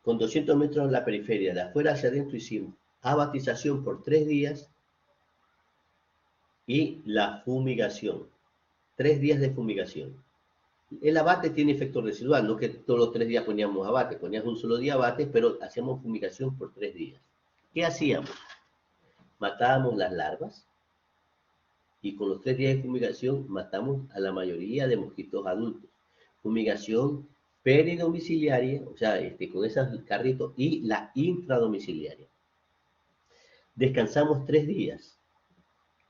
con 200 metros en la periferia, de afuera hacia adentro hicimos abatización por 3 días y la fumigación, 3 días de fumigación. El abate tiene efecto residual, no que todos los 3 días poníamos abate, poníamos un solo día abate, pero hacíamos fumigación por 3 días. ¿Qué hacíamos? Matábamos las larvas y con los 3 días de fumigación matamos a la mayoría de mosquitos adultos. Fumigación peridomiciliaria, o sea, con esos carritos, y la intradomiciliaria. Descansamos 3 días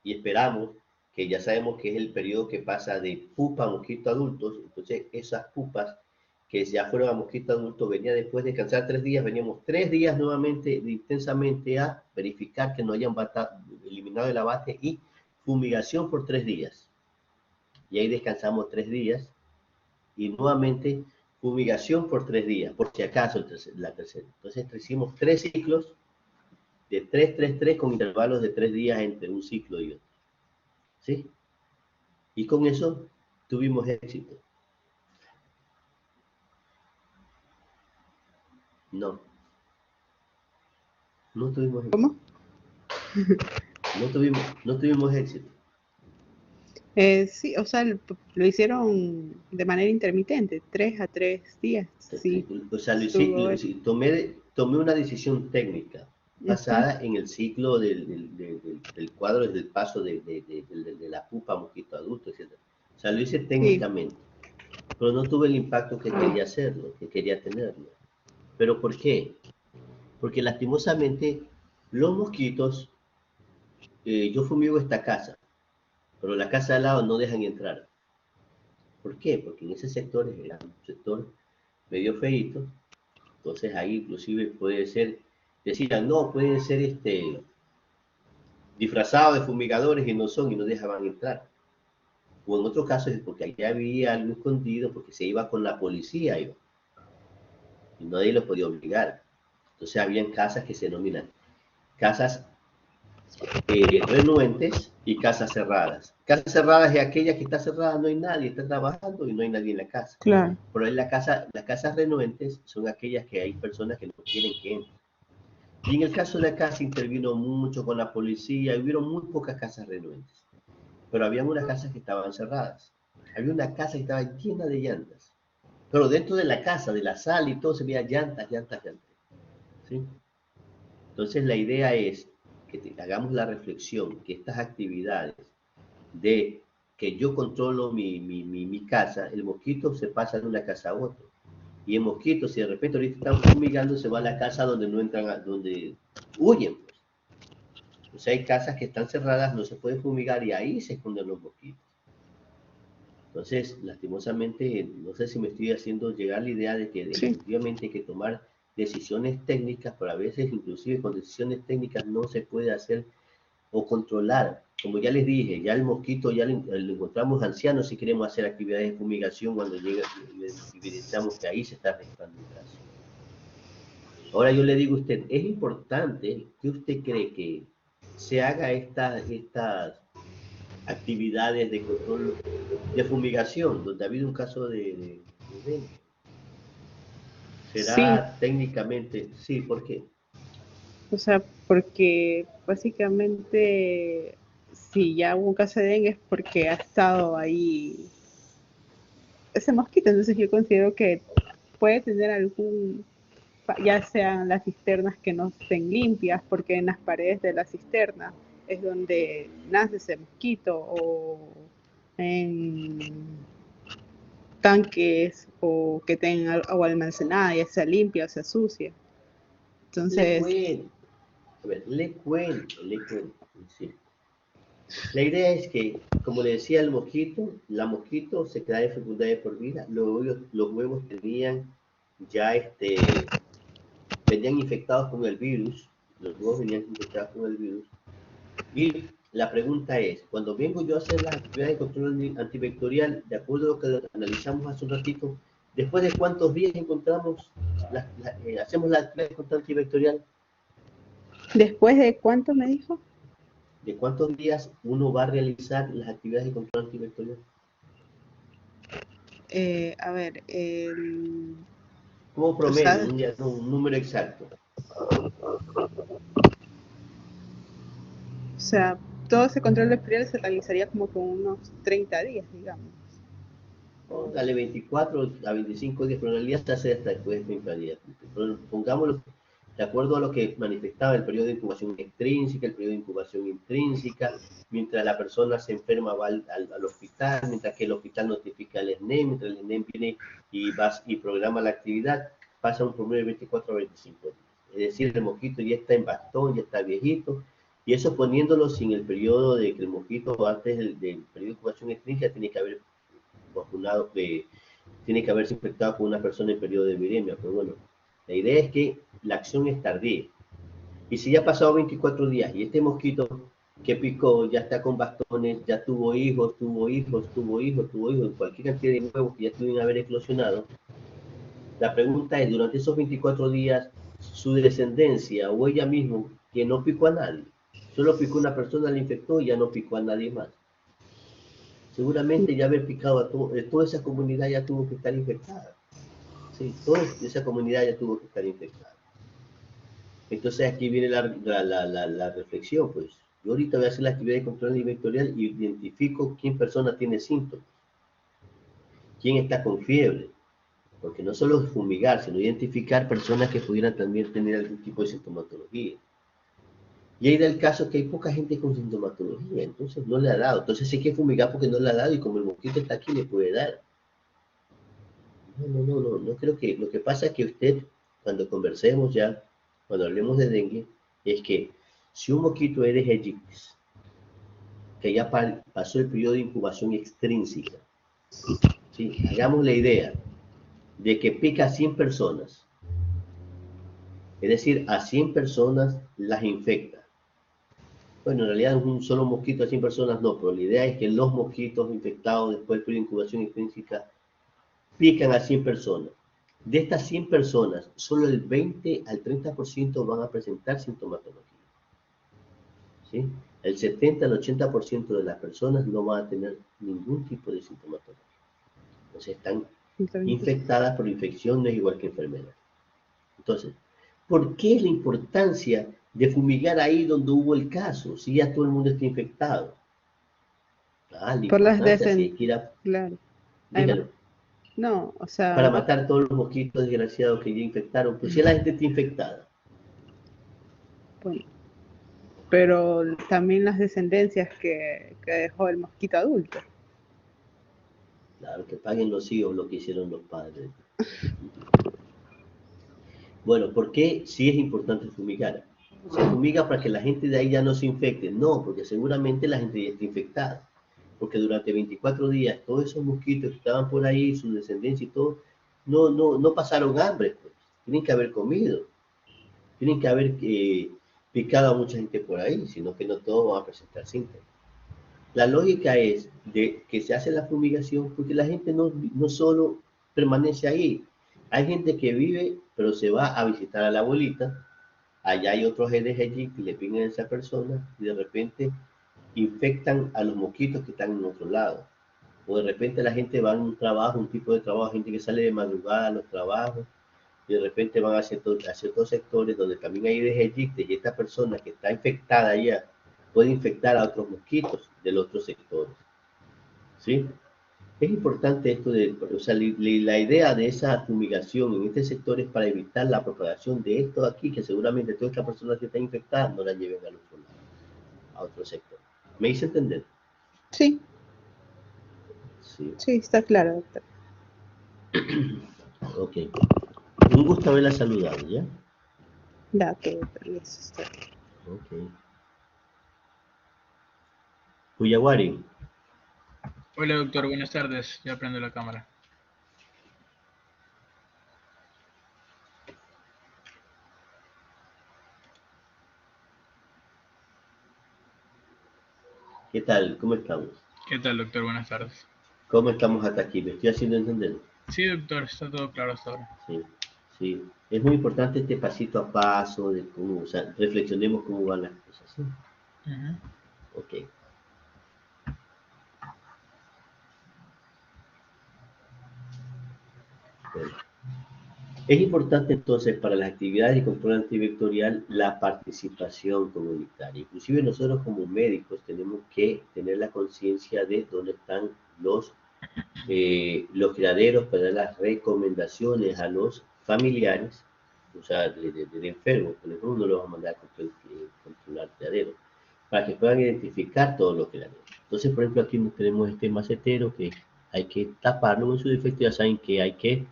y esperamos, que ya sabemos que es el periodo que pasa de pupa a mosquito adultos. Entonces esas pupas que ya fueron a mosquito adulto venía después de descansar 3 días, veníamos 3 días nuevamente intensamente a verificar que no hayan eliminado el abate y fumigación por 3 días. Y ahí descansamos 3 días y nuevamente fumigación por 3 días, por si acaso la tercera. Entonces hicimos 3 ciclos de 3 con intervalos de 3 días entre un ciclo y otro. ¿sí? Y con eso tuvimos éxito. No. No tuvimos éxito. ¿Cómo? No tuvimos éxito. Sí, o sea, lo hicieron de manera intermitente, 3 a 3 días. Sí, O sea, estuvo- tomé una decisión técnica basada en el ciclo del cuadro, desde el paso de la pupa a mosquito adulto, etc. O sea, lo hice técnicamente, pero no tuve el impacto que quería hacerlo, que quería tenerlo. ¿Pero por qué? Porque lastimosamente los mosquitos, yo fumigo esta casa, pero la casa de al lado no dejan entrar. ¿Por qué? Porque en ese sector era un sector medio feíto, entonces ahí inclusive puede ser, decían, no, pueden ser disfrazados de fumigadores y no son y no dejaban entrar. O en otro caso es porque allá había algo escondido porque se iba con la policía y nadie los podía obligar. Entonces habían casas que se denominan casas renuentes y casas cerradas. Casas cerradas es aquella que está cerrada, no hay nadie, está trabajando y no hay nadie en la casa. Claro. Pero en las casas renuentes son aquellas que hay personas que no quieren que entren. Y en el caso de la casa intervino mucho con la policía, hubieron muy pocas casas renuentes. Pero había unas casas que estaban cerradas. Había una casa que estaba llena de llantas. Pero dentro de la casa, de la sala y todo, se veía llantas. ¿Sí? Entonces la idea es que hagamos la reflexión, que estas actividades de que yo controlo mi casa, el mosquito se pasa de una casa a otra. Y el mosquito, si de repente ahorita están fumigando, se va a la casa donde no entran, donde huyen. Pues. O sea, hay casas que están cerradas, no se puede fumigar y ahí se esconden los mosquitos. Entonces, lastimosamente, no sé si me estoy haciendo llegar la idea de que definitivamente hay que tomar decisiones técnicas, pero a veces inclusive con decisiones técnicas no se puede hacer o controlar. Como ya les dije, ya el mosquito ya lo encontramos anciano si queremos hacer actividades de fumigación cuando llega y evidenciamos que ahí se está registrando el caso. Ahora yo le digo a usted, es importante que usted cree que se haga estas actividades de control de fumigación, donde ha habido un caso de dengue. ¿Será técnicamente? Sí, ¿por qué? O sea, porque básicamente si ya hubo un caso de dengue es porque ha estado ahí ese mosquito, entonces yo considero que puede tener algún, ya sean las cisternas que no estén limpias, porque en las paredes de la cisterna es donde nace ese mosquito, o en tanques o que tengan agua almacenada, ya sea limpia o sea sucia. Entonces, le cuento. Sí. La idea es que, como le decía el mosquito, la mosquito se queda en fecundidad de por vida. Los huevos tenían ya venían infectados con el virus. Los huevos venían infectados con el virus. Y la pregunta es, cuando vengo yo a hacer las actividades de control antibacterial, de acuerdo a lo que analizamos hace un ratito, ¿después de cuántos días encontramos, hacemos la actividad de control antibacterial? ¿Después de cuánto me dijo? ¿De cuántos días uno va a realizar las actividades de control antibacterial? A ver, como promedio, un número exacto. O sea, todo ese control bacterial se realizaría como con unos 30 días, digamos. Dale 24 a 25 días, pero en realidad se hace hasta después de 30 días. Pero pongámoslo de acuerdo a lo que manifestaba el periodo de incubación extrínseca, el periodo de incubación intrínseca, mientras la persona se enferma va al hospital, mientras que el hospital notifica al SNEM, mientras el SNEM viene y programa la actividad, pasa un promedio de 24 a 25 días. Es decir, el mosquito ya está en bastón, ya está viejito, y eso poniéndolo sin el periodo de que el mosquito antes del periodo de incubación extrínseca tiene que haber vacunado, tiene que haberse infectado con una persona en periodo de viremia, pero bueno, la idea es que la acción es tardía. Y si ya ha pasado 24 días y este mosquito que picó ya está con bastones, ya tuvo hijos, cualquier cantidad de huevos que ya tuvieron haber eclosionado, la pregunta es, durante esos 24 días, su descendencia o ella misma, que no picó a nadie, solo picó a una persona, la infectó y ya no picó a nadie más. Seguramente ya haber picado a toda esa comunidad ya tuvo que estar infectada. Sí, toda esa comunidad ya tuvo que estar infectada. Entonces aquí viene la reflexión, pues. Yo ahorita voy a hacer la actividad de control antivectorial y identifico quién persona tiene síntomas, quién está con fiebre, porque no solo es fumigar, sino identificar personas que pudieran también tener algún tipo de sintomatología. Y ahí da el caso que hay poca gente con sintomatología, entonces no le ha dado. Entonces hay que fumigar porque no le ha dado y como el mosquito está aquí le puede dar. No creo que... Lo que pasa es que usted, cuando conversemos ya, cuando hablemos de dengue, es que si un mosquito Aedes aegypti, que ya pasó el periodo de incubación extrínseca, ¿sí? Hagamos la idea de que pica a 100 personas, es decir, a 100 personas las infecta. Bueno, en realidad un solo mosquito a 100 personas no, pero la idea es que los mosquitos infectados después del periodo de incubación extrínseca pican a 100 personas. De estas 100 personas, solo el 20 al 30% van a presentar sintomatología. ¿Sí? El 70 al 80% de las personas no van a tener ningún tipo de sintomatología. Entonces están infectadas, pero infección no es igual que enfermedad. Entonces, ¿por qué es la importancia de fumigar ahí donde hubo el caso, si ya todo el mundo está infectado? Por las Claro. Además, no, o sea... Para matar todos los mosquitos desgraciados que ya infectaron, pues si la gente está infectada. Bueno, pero también las descendencias que dejó el mosquito adulto. Claro, que paguen los hijos lo que hicieron los padres. Bueno, ¿por qué sí es importante fumigar? ¿Se fumiga para que la gente de ahí ya no se infecte? No, porque seguramente la gente ya está infectada. Porque durante 24 días todos esos mosquitos que estaban por ahí, su descendencia y todo, no pasaron hambre, pues. Tienen que haber comido. Tienen que haber picado a mucha gente por ahí, sino que no todos van a presentar síntomas. La lógica es de que se hace la fumigación porque la gente no solo permanece ahí. Hay gente que vive, pero se va a visitar a la abuelita. Allá hay otros Aedes aegypti que le pican a esa persona y de repente infectan a los mosquitos que están en otro lado. O de repente la gente va a un trabajo, un tipo de trabajo, gente que sale de madrugada a los trabajos y de repente van a ciertos sectores donde también hay Aedes aegypti y esta persona que está infectada allá puede infectar a otros mosquitos de los otros sectores. ¿Sí? Es importante esto o sea, la idea de esa fumigación en este sector es para evitar la propagación de esto aquí, que seguramente todas estas personas que están infectadas no la lleven al otro lado, a otro sector. ¿Me hice entender? Sí. Sí, está claro, doctor. Ok. Un gusto haberla saludado, ¿ya? Ya, que eso está. Ok. Cuyawari. Hola doctor, buenas tardes. Ya prendo la cámara. ¿Qué tal? ¿Cómo estamos? ¿Qué tal doctor? Buenas tardes. ¿Cómo estamos hasta aquí? ¿Me estoy haciendo entender? Sí doctor, está todo claro hasta ahora. Sí, sí. Es muy importante este pasito a paso, de cómo, o sea, reflexionemos cómo van las cosas, ¿sí? Ok. Bueno. Es importante entonces para las actividades de control antivectorial la participación comunitaria. Inclusive nosotros como médicos tenemos que tener la conciencia de dónde están los criaderos para dar las recomendaciones a los familiares, o sea, del enfermo, por ejemplo, no lo vamos a mandar a controlar criaderos, para que puedan identificar todos los criaderos. Entonces, por ejemplo, aquí tenemos este macetero que hay que taparlo en su defecto, ya saben que hay que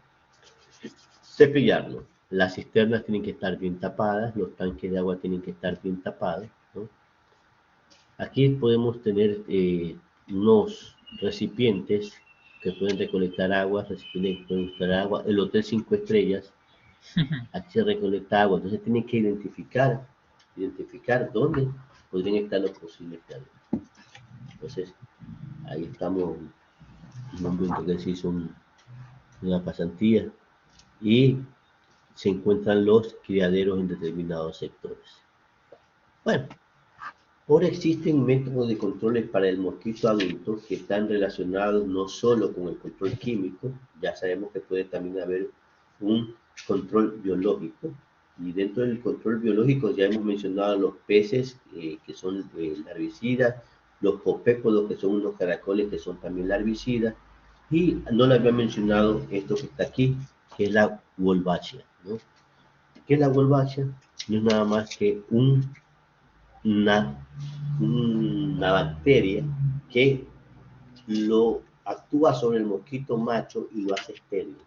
cepillarlo. Las cisternas tienen que estar bien tapadas, los tanques de agua tienen que estar bien tapados, ¿no? Aquí podemos tener unos recipientes que pueden recolectar agua, recipientes que pueden recolectar agua. El Hotel 5 Estrellas, aquí se recolecta agua, entonces tienen que identificar dónde podrían estar los posibles criaderos. Entonces, ahí estamos en un momento que se hizo una pasantía y se encuentran los criaderos en determinados sectores. Bueno, Ahora existen métodos de controles para el mosquito adulto que están relacionados no solo con el control químico, ya sabemos que puede también haber un control biológico. Y dentro del control biológico ya hemos mencionado los peces, que son larvicidas, los copépodos, que son unos caracoles que son también larvicidas, y no le había mencionado esto que está aquí, que es la wolbachia, ¿no? ¿Qué es la wolbachia? No es nada más que una bacteria que lo actúa sobre el mosquito macho y lo hace estéril,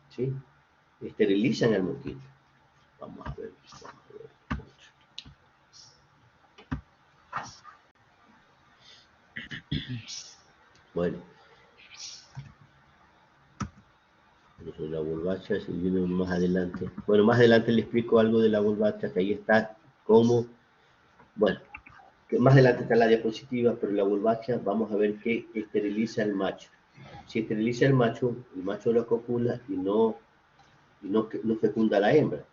¿sí? Esterilizan al mosquito. Vamos a ver. Bueno, la wolbachia, si viene más adelante. Bueno, más adelante le explico algo de la wolbachia, que ahí está como, bueno, que más adelante está la diapositiva, pero la wolbachia, vamos a ver que esteriliza al macho. Si esteriliza el macho lo copula y no fecunda a la hembra.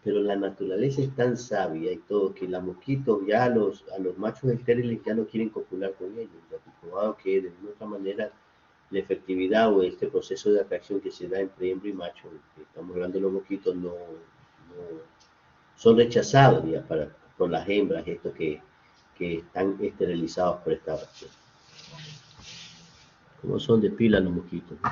Pero la naturaleza es tan sabia y todo que la mosquito ya a los machos estériles ya no quieren copular con ellos. Ya comprobado que de una otra manera la efectividad o este proceso de atracción que se da entre hembra y macho, que estamos hablando de los mosquitos, no son rechazados ya por las hembras, estos que están esterilizados por esta acción. Como son de pila los mosquitos, ¿no?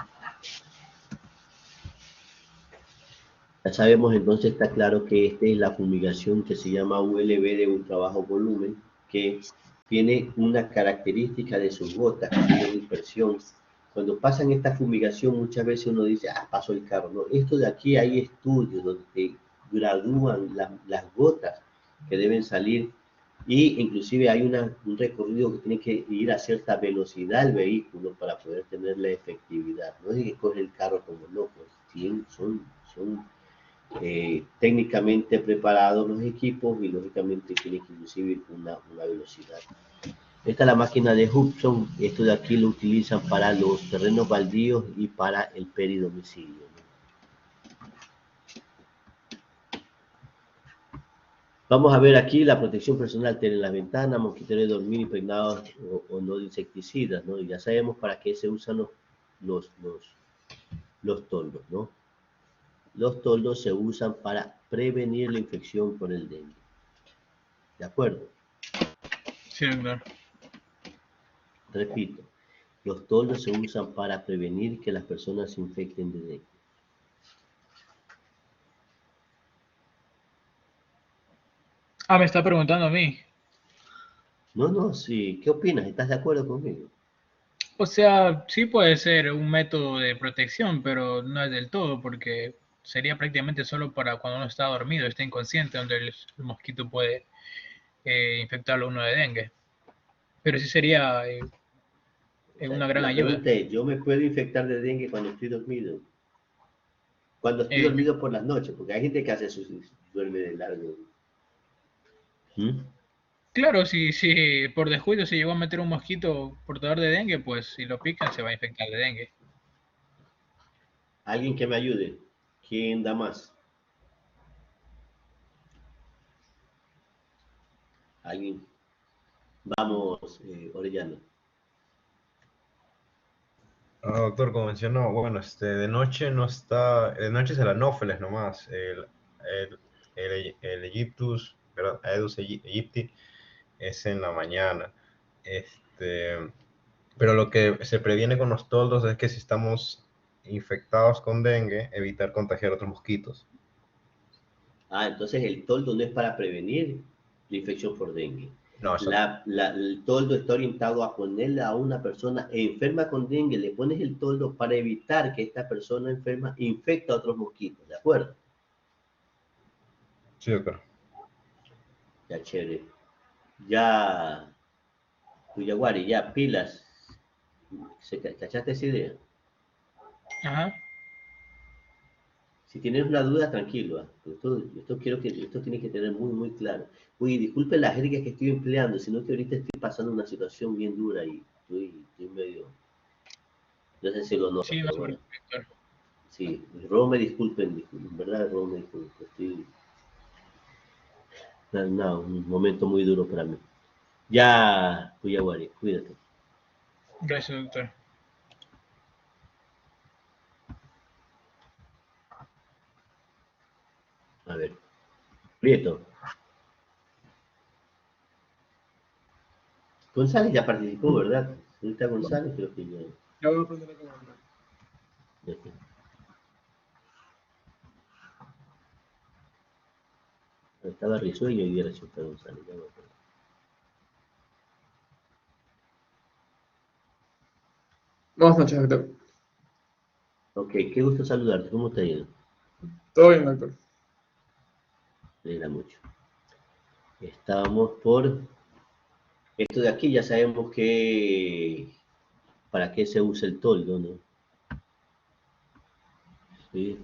Ya sabemos, entonces está claro que esta es la fumigación que se llama ULB de ultra bajo volumen, que tiene una característica de sus gotas, que tiene dispersión. Cuando pasan esta fumigación, muchas veces uno dice, pasó el carro. No, esto de aquí hay estudios donde te gradúan las gotas que deben salir, y inclusive hay un recorrido que tiene que ir a cierta velocidad el vehículo para poder tener la efectividad. No es que coge el carro como locos, son técnicamente preparados los equipos y lógicamente tienen que inclusive una velocidad. Esta es la máquina de Hudson. Esto de aquí lo utilizan para los terrenos baldíos y para el peridomicilio, ¿no? Vamos a ver aquí la protección personal. Tienen las ventanas, mosquiteros de dormir impregnados o no de insecticidas, ¿no? Y ya sabemos para qué se usan los toldos, ¿no? Los toldos se usan para prevenir la infección por el dengue. ¿De acuerdo? Sí, claro. Repito, los toldos se usan para prevenir que las personas se infecten de dengue. Me está preguntando a mí. No, sí. ¿Qué opinas? ¿Estás de acuerdo conmigo? O sea, sí puede ser un método de protección, pero no es del todo, porque sería prácticamente solo para cuando uno está dormido, está inconsciente, donde el mosquito puede infectarlo a uno de dengue. Pero sí sería una gran ayuda. La pregunta es, ¿yo me puedo infectar de dengue cuando estoy dormido? Cuando estoy dormido por las noches, porque hay gente que hace eso, duerme de largo. Claro, si por descuido se llegó a meter un mosquito portador de dengue, pues si lo pican se va a infectar de dengue. Alguien que me ayude. ¿Quién da más? Alguien. Vamos, Orellano. Doctor, como mencionó, bueno, de noche no está, de noche es el Anopheles nomás, el Aegyptus, perdón, Aedes aegypti es en la mañana. Pero lo que se previene con los toldos es que si estamos infectados con dengue, evitar contagiar otros mosquitos. Entonces el toldo no es para prevenir la infección por dengue. No, el toldo está orientado a ponerle a una persona enferma con dengue, le pones el toldo para evitar que esta persona enferma infecte a otros mosquitos, ¿de acuerdo? Sí, doctor. Ya, chévere. Ya, Cuyaguari, ya, pilas. ¿Cachaste esa idea? Ajá. Si tienes una duda, tranquilo. Esto tiene que tener muy, muy claro. Uy, disculpe la jerga que estoy empleando, sino que ahorita estoy pasando una situación bien dura y estoy medio... No sé si lo noto. Sí, bueno. Sí, Ro, me disculpen, en verdad, Ro, me disculpen. No, un momento muy duro para mí. Ya, Cuyaguari, cuídate. Gracias, doctor. A ver, Prieto. González ya participó, ¿verdad? Señorita González, creo que ya. Ya voy a prender la cámara. Ya está. Estaba Risueño y era señorita González. Ya voy a prender. Buenas noches, doctor. Ok, qué gusto saludarte. ¿Cómo te ha ido? Todo bien, doctor. Me alegra mucho. Estábamos por esto de aquí, ya sabemos que para qué se usa el toldo, ¿no? Sí.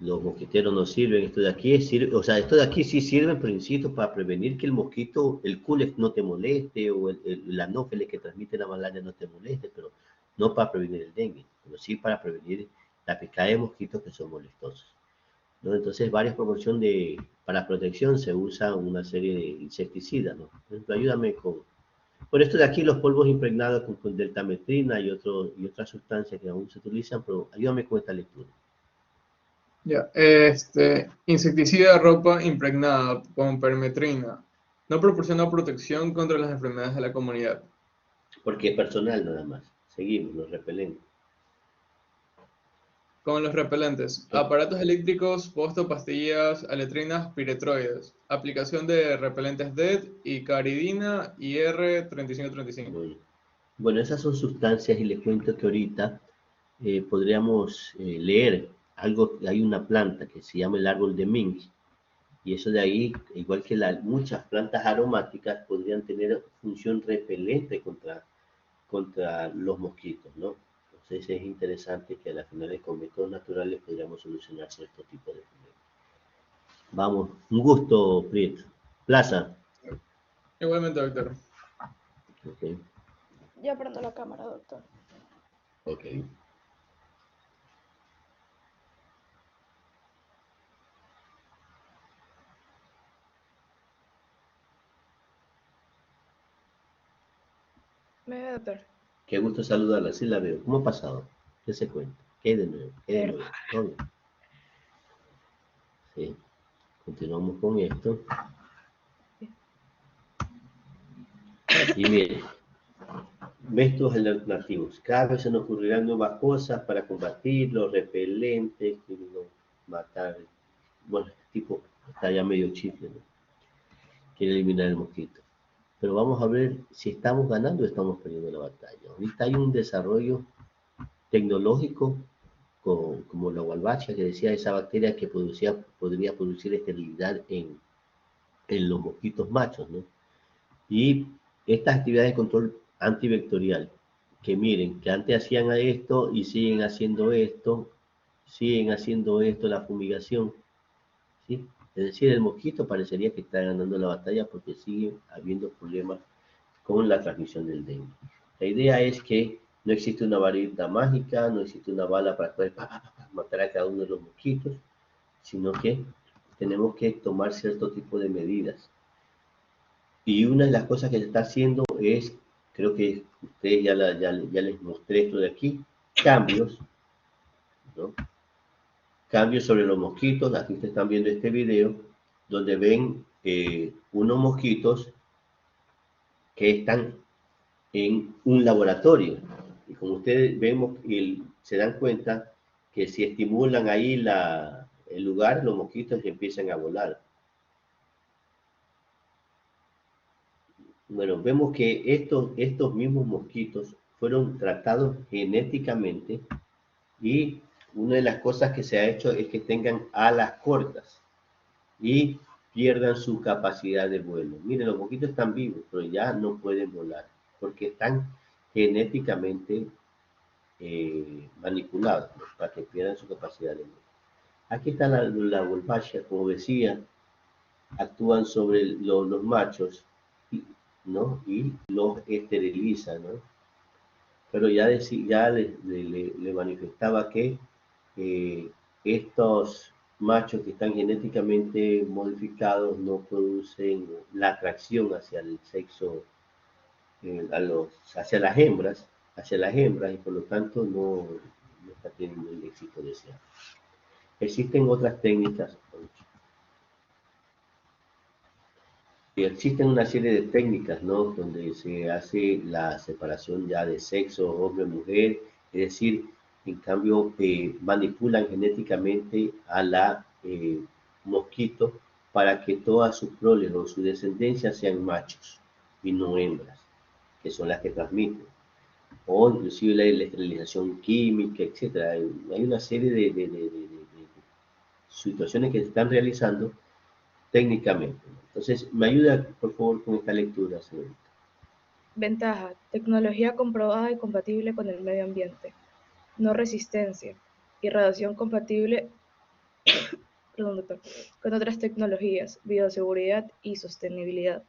Los mosquiteros no sirven, esto de aquí sirve, o sea, esto de aquí sí sirve, pero insisto, para prevenir que el mosquito, el culex no te moleste, o el anófeles que transmite la malaria no te moleste, pero no para prevenir el dengue, pero sí para prevenir la picada de mosquitos que son molestosos, ¿no? Entonces, varias proporciones para protección se usa una serie de insecticidas, ¿no? Por ejemplo, ayúdame por esto de aquí, los polvos impregnados con deltametrina y otras sustancias que aún se utilizan, pero ayúdame con esta lectura. Ya, insecticida de ropa impregnada con permetrina. No proporciona protección contra las enfermedades de la comunidad. Porque es personal nada más. Seguimos, los repelentes. Con los repelentes, aparatos eléctricos, posto, pastillas, aletrinas, piretroides. Aplicación de repelentes DEET y caridina y R3535. Bueno, esas son sustancias y les cuento que ahorita podríamos leer algo, hay una planta que se llama el árbol de Mink, y eso de ahí, igual que muchas plantas aromáticas, podrían tener función repelente contra los mosquitos, ¿no? Entonces es interesante que a la final con métodos naturales podríamos solucionar ciertos tipos de problemas. Vamos, un gusto, Prieto. Plaza. Igualmente, doctor. Ok. Ya prendo la cámara, doctor. Ok. ¿Me ve, doctor? Qué gusto saludarla, sí la veo. ¿Cómo ha pasado? ¿Qué se cuenta? ¿Qué hay de nuevo? ¿Qué hay de nuevo? ¿Todo bien? Sí. Continuamos con esto. Y mire, métodos alternativos. Cada vez se nos ocurrirán nuevas cosas para combatir los repelentes, matar. Bueno, este tipo está ya medio chifle, ¿no? Quiere eliminar el mosquito. Pero vamos a ver si estamos ganando o estamos perdiendo la batalla. Ahorita hay un desarrollo tecnológico como la Walbachia, que decía esa bacteria que podría producir esterilidad en los mosquitos machos, ¿no? Y estas actividades de control antivectorial, que miren, que antes hacían esto y siguen haciendo esto, la fumigación, ¿sí? Es decir, el mosquito parecería que está ganando la batalla porque sigue habiendo problemas con la transmisión del dengue. La idea es que no existe una varita mágica, no existe una bala para poder matar a cada uno de los mosquitos, sino que tenemos que tomar cierto tipo de medidas. Y una de las cosas que se está haciendo es, creo que ustedes ya les mostré esto de aquí, cambios, ¿no? Cambios sobre los mosquitos. Aquí ustedes están viendo este video, donde ven unos mosquitos que están en un laboratorio. Y como ustedes vemos y se dan cuenta que si estimulan ahí el lugar, los mosquitos empiezan a volar. Bueno, vemos que estos mismos mosquitos fueron tratados genéticamente y una de las cosas que se ha hecho es que tengan alas cortas y pierdan su capacidad de vuelo. Miren, los mosquitos están vivos, pero ya no pueden volar porque están genéticamente manipulados, ¿no? Para que pierdan su capacidad de vuelo. Aquí está la Wolbachia, como decía, actúan sobre los machos, ¿no? Y los esterilizan, ¿no? Pero ya le manifestaba que estos machos que están genéticamente modificados no producen la atracción hacia el sexo, hacia las hembras y por lo tanto no está teniendo el éxito deseado. Existen otras técnicas. Existen una serie de técnicas, ¿no? Donde se hace la separación ya de sexo, hombre-mujer, es decir, en cambio manipulan genéticamente a la mosquito para que toda su prole o su descendencia sean machos y no hembras, que son las que transmiten. O inclusive la esterilización química, etcétera. Hay una serie de situaciones que se están realizando técnicamente. Entonces, me ayuda, por favor, con esta lectura, señorita. Ventaja: tecnología comprobada y compatible con el medio ambiente. No resistencia. Irradiación compatible perdón, doctor, con otras tecnologías, bioseguridad y sostenibilidad.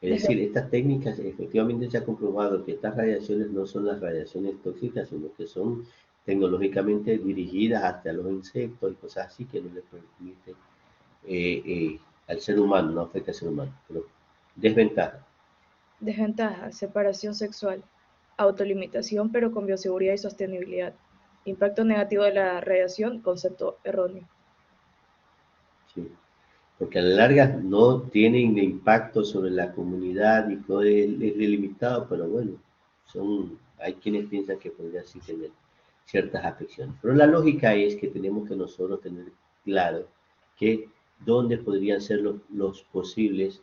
Es decir, estas técnicas efectivamente se ha comprobado que estas radiaciones no son las radiaciones tóxicas, sino que son tecnológicamente dirigidas hacia los insectos y cosas así que no le permiten al ser humano, no afecta al ser humano. Pero desventaja. Desventaja: separación sexual. Autolimitación pero con bioseguridad y sostenibilidad. Impacto negativo de la radiación, concepto erróneo. Sí. Porque a la larga no tienen impacto sobre la comunidad y todo es delimitado, pero bueno, hay quienes piensan que podría sí tener ciertas afecciones. Pero la lógica es que tenemos que nosotros tener claro que dónde podrían ser los posibles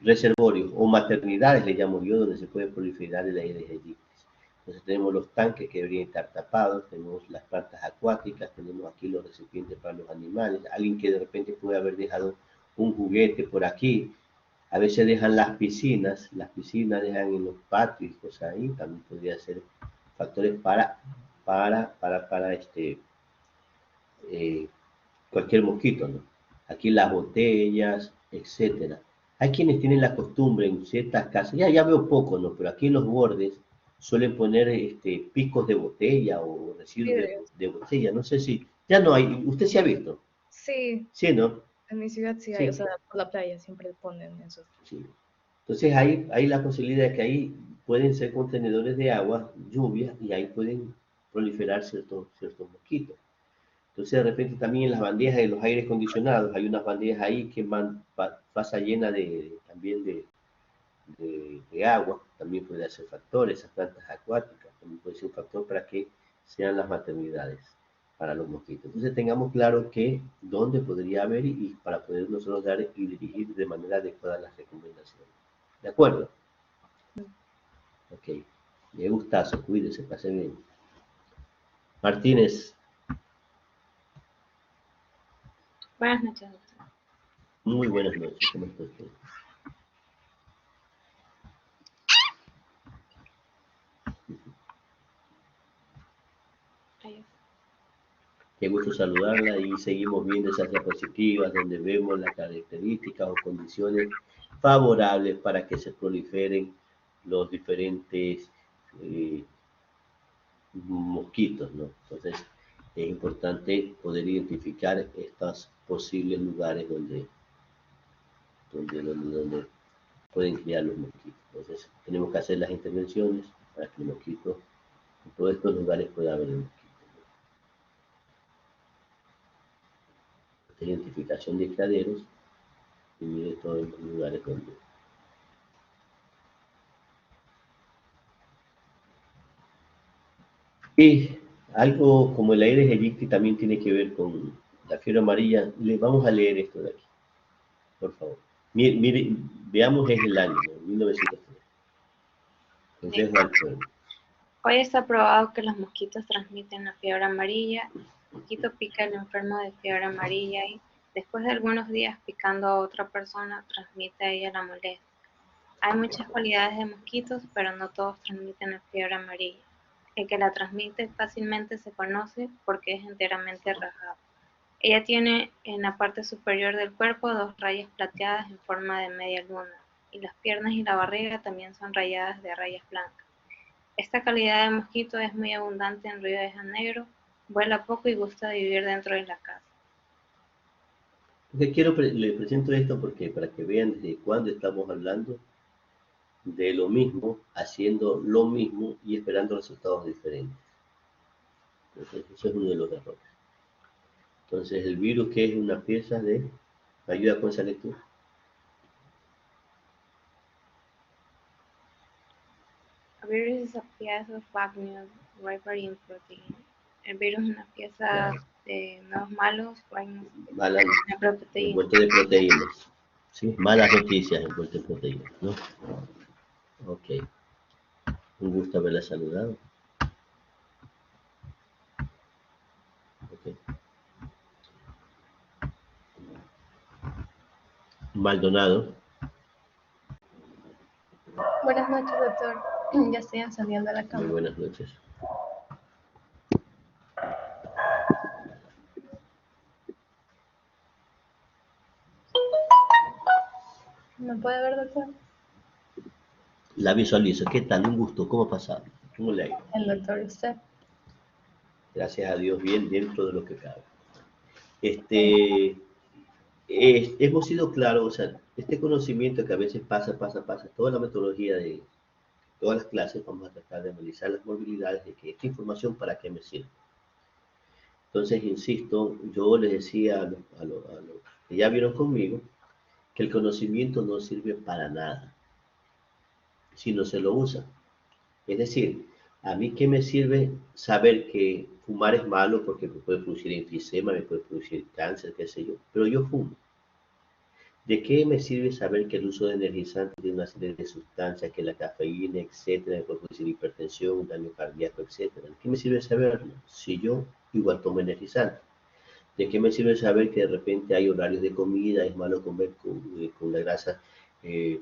reservorios o maternidades, le llamo yo, donde se puede proliferar el Aedes aegypti. Entonces tenemos los tanques que deberían estar tapados, tenemos las plantas acuáticas, tenemos aquí los recipientes para los animales, alguien que de repente puede haber dejado un juguete por aquí, a veces dejan las piscinas dejan en los patios y cosas ahí, también podría ser factores para cualquier mosquito, ¿no? Aquí las botellas, etcétera. Hay quienes tienen la costumbre en ciertas casas, ya veo poco, ¿no? Pero aquí en los bordes suelen poner picos de botella o residuos de botella. No sé si, ya no hay, ¿usted se ha visto? Sí, Sí, ¿no? en mi ciudad sí hay, o sea, por la playa siempre ponen eso. Sí. Entonces hay la posibilidad de que ahí pueden ser contenedores de agua, lluvia, y ahí pueden proliferar ciertos mosquitos. Entonces de repente también en las bandejas de los aires acondicionados, hay unas bandejas ahí que pasa llena también de agua, también puede ser factor, esas plantas acuáticas, también puede ser un factor para que sean las maternidades para los mosquitos. Entonces tengamos claro que dónde podría haber y para poder nosotros dar y dirigir de manera adecuada las recomendaciones. ¿De acuerdo? Ok. Me gustazo, cuídese, pase bien. Martínez. Buenas noches, doctor. Muy buenas noches, ¿cómo está usted? Qué gusto saludarla y seguimos viendo esas diapositivas donde vemos las características o condiciones favorables para que se proliferen los diferentes mosquitos, ¿no? Entonces es importante poder identificar estos posibles lugares donde pueden criar los mosquitos. Entonces tenemos que hacer las intervenciones para que el mosquito en todos estos lugares pueda haber el mosquito. Identificación de criaderos y mire todos los lugares donde. Y algo como el Aedes aegypti también tiene que ver con la fiebre amarilla. Le vamos a leer esto de aquí, por favor. Mire, veamos el año, 1903. Consejo al pueblo. Hoy está probado que los mosquitos transmiten la fiebre amarilla. El mosquito pica al enfermo de fiebre amarilla y después de algunos días picando a otra persona, transmite a ella la molestia. Hay muchas cualidades de mosquitos, pero no todos transmiten la fiebre amarilla. El que la transmite fácilmente se conoce porque es enteramente rajado. Ella tiene en la parte superior del cuerpo 2 rayas plateadas en forma de media luna, y las piernas y la barriga también son rayadas de rayas blancas. Esta calidad de mosquito es muy abundante en Río de Janeiro, Vuela poco y gusta de vivir dentro de la casa. Le presento esto porque para que vean desde cuándo estamos hablando de lo mismo, haciendo lo mismo y esperando resultados diferentes. Entonces, eso es uno de los errores. Entonces, el virus, que es una pieza de... ¿Ayuda con esa lectura? A virus is a piece of bad news referring protein. El virus es una pieza de nuevos malos Malas, envuelto de proteínas. ¿Sí? Malas noticias envuelto en proteínas, ¿no? Ok. Un gusto haberla saludado. Okay. Maldonado. Buenas noches, doctor. Ya estoy encendiendo la cámara. Muy buenas noches. ¿Me puede ver, doctor? La visualizo. ¿Qué tal? Un gusto. ¿Cómo ha pasado? ¿Cómo le ha ido? El doctor, usted. Gracias a Dios, bien dentro de lo que cabe. Hemos sido claros, o sea, este conocimiento que a veces pasa, toda la metodología de todas las clases, vamos a tratar de analizar las movilidades de que esta información para qué me sirve. Entonces, insisto, yo les decía a los que ya vieron conmigo que el conocimiento no sirve para nada si no se lo usa. Es decir, a mí qué me sirve saber que fumar es malo porque me puede producir enfisema, me puede producir cáncer, qué sé yo, pero yo fumo. ¿De qué me sirve saber que el uso de energizantes tiene una serie de sustancias, que la cafeína, etcétera, me puede producir hipertensión, un daño cardíaco, etcétera? ¿De qué me sirve saberlo si yo igual tomo energizante? ¿De qué me sirve saber que de repente hay horarios de comida, es malo comer con la grasa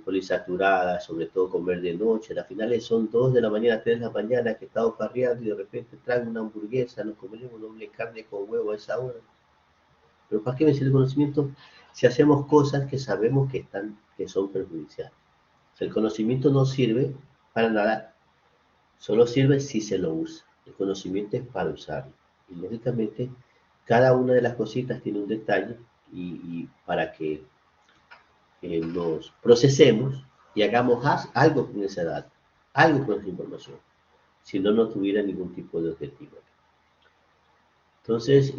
polisaturada, sobre todo comer de noche? Al final son 2 de la mañana, 3 de la mañana que he estado parreando y de repente traigo una hamburguesa, nos comeremos doble carne con huevo a esa hora. Pero ¿para qué me sirve el conocimiento si hacemos cosas que sabemos que son perjudiciales? O sea, el conocimiento no sirve para nada, solo sirve si se lo usa. El conocimiento es para usarlo. Y lógicamente, cada una de las cositas tiene un detalle y para que nos procesemos y hagamos algo con esa data, algo con esa información. Si no, no tuviera ningún tipo de objetivo. Entonces,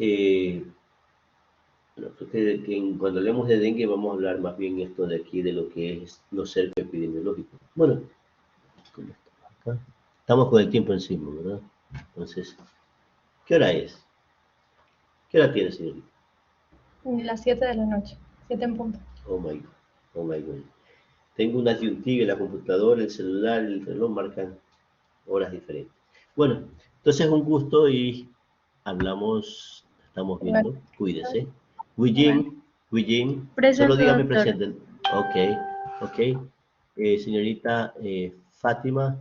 bueno, creo que cuando hablemos de dengue vamos a hablar más bien esto de aquí, de lo que es los cercos epidemiológicos. Bueno, estamos con el tiempo encima, ¿verdad? Entonces, ¿qué hora es? ¿Qué hora tiene, señorita? Las 7 de la noche, 7 en punto. Oh my God, oh my God. Tengo una disyuntiva, la computadora, el celular, el reloj marcan horas diferentes. Bueno, entonces un gusto y hablamos, estamos viendo, cuídese. Wujin, solo dígame presente. Ok. Señorita Fátima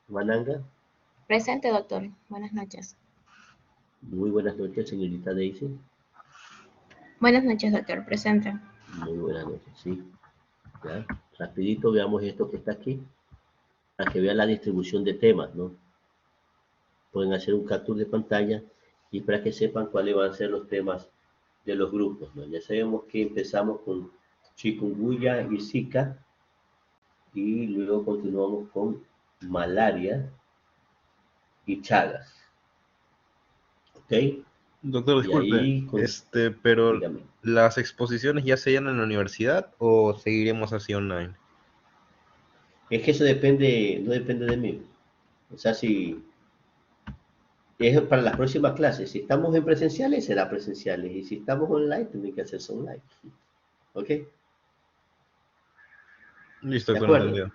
Mananga. Presente, doctor. Buenas noches. Muy buenas noches, señorita Daisy. Buenas noches, doctor. Presente. Muy buenas noches, sí. Ya, rapidito veamos esto que está aquí, para que vean la distribución de temas, ¿no? Pueden hacer un capture de pantalla y para que sepan cuáles van a ser los temas de los grupos, ¿no? Ya sabemos que empezamos con chikungunya y Zika y luego continuamos con malaria y Chagas. ¿Ok? Doctor, disculpe, pero dígame. ¿las exposiciones ya se llenan en la universidad o seguiremos así online? Es que eso depende, no depende de mí. O sea, si es para las próximas clases, si estamos en presenciales, será presenciales, y si estamos online, tiene que hacerse online. ¿Ok? Listo, ¿De doctor, acuerdo? entendido.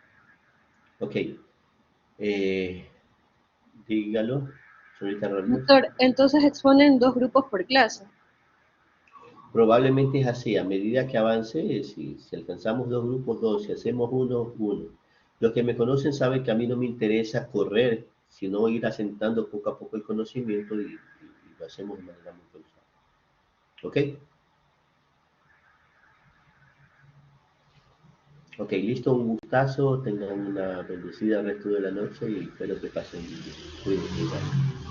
Ok. Dígalo, señorita Rodríguez. Doctor, entonces exponen 2 grupos por clase. Probablemente es así, a medida que avance, si alcanzamos 2 grupos, 2, si hacemos 1, 1. Los que me conocen saben que a mí no me interesa correr, sino ir asentando poco a poco el conocimiento y lo hacemos de manera muy constante. ¿Ok? Ok, listo, un gustazo, tengan una bendecida resto de la noche y espero que pasen bien. Cuídense.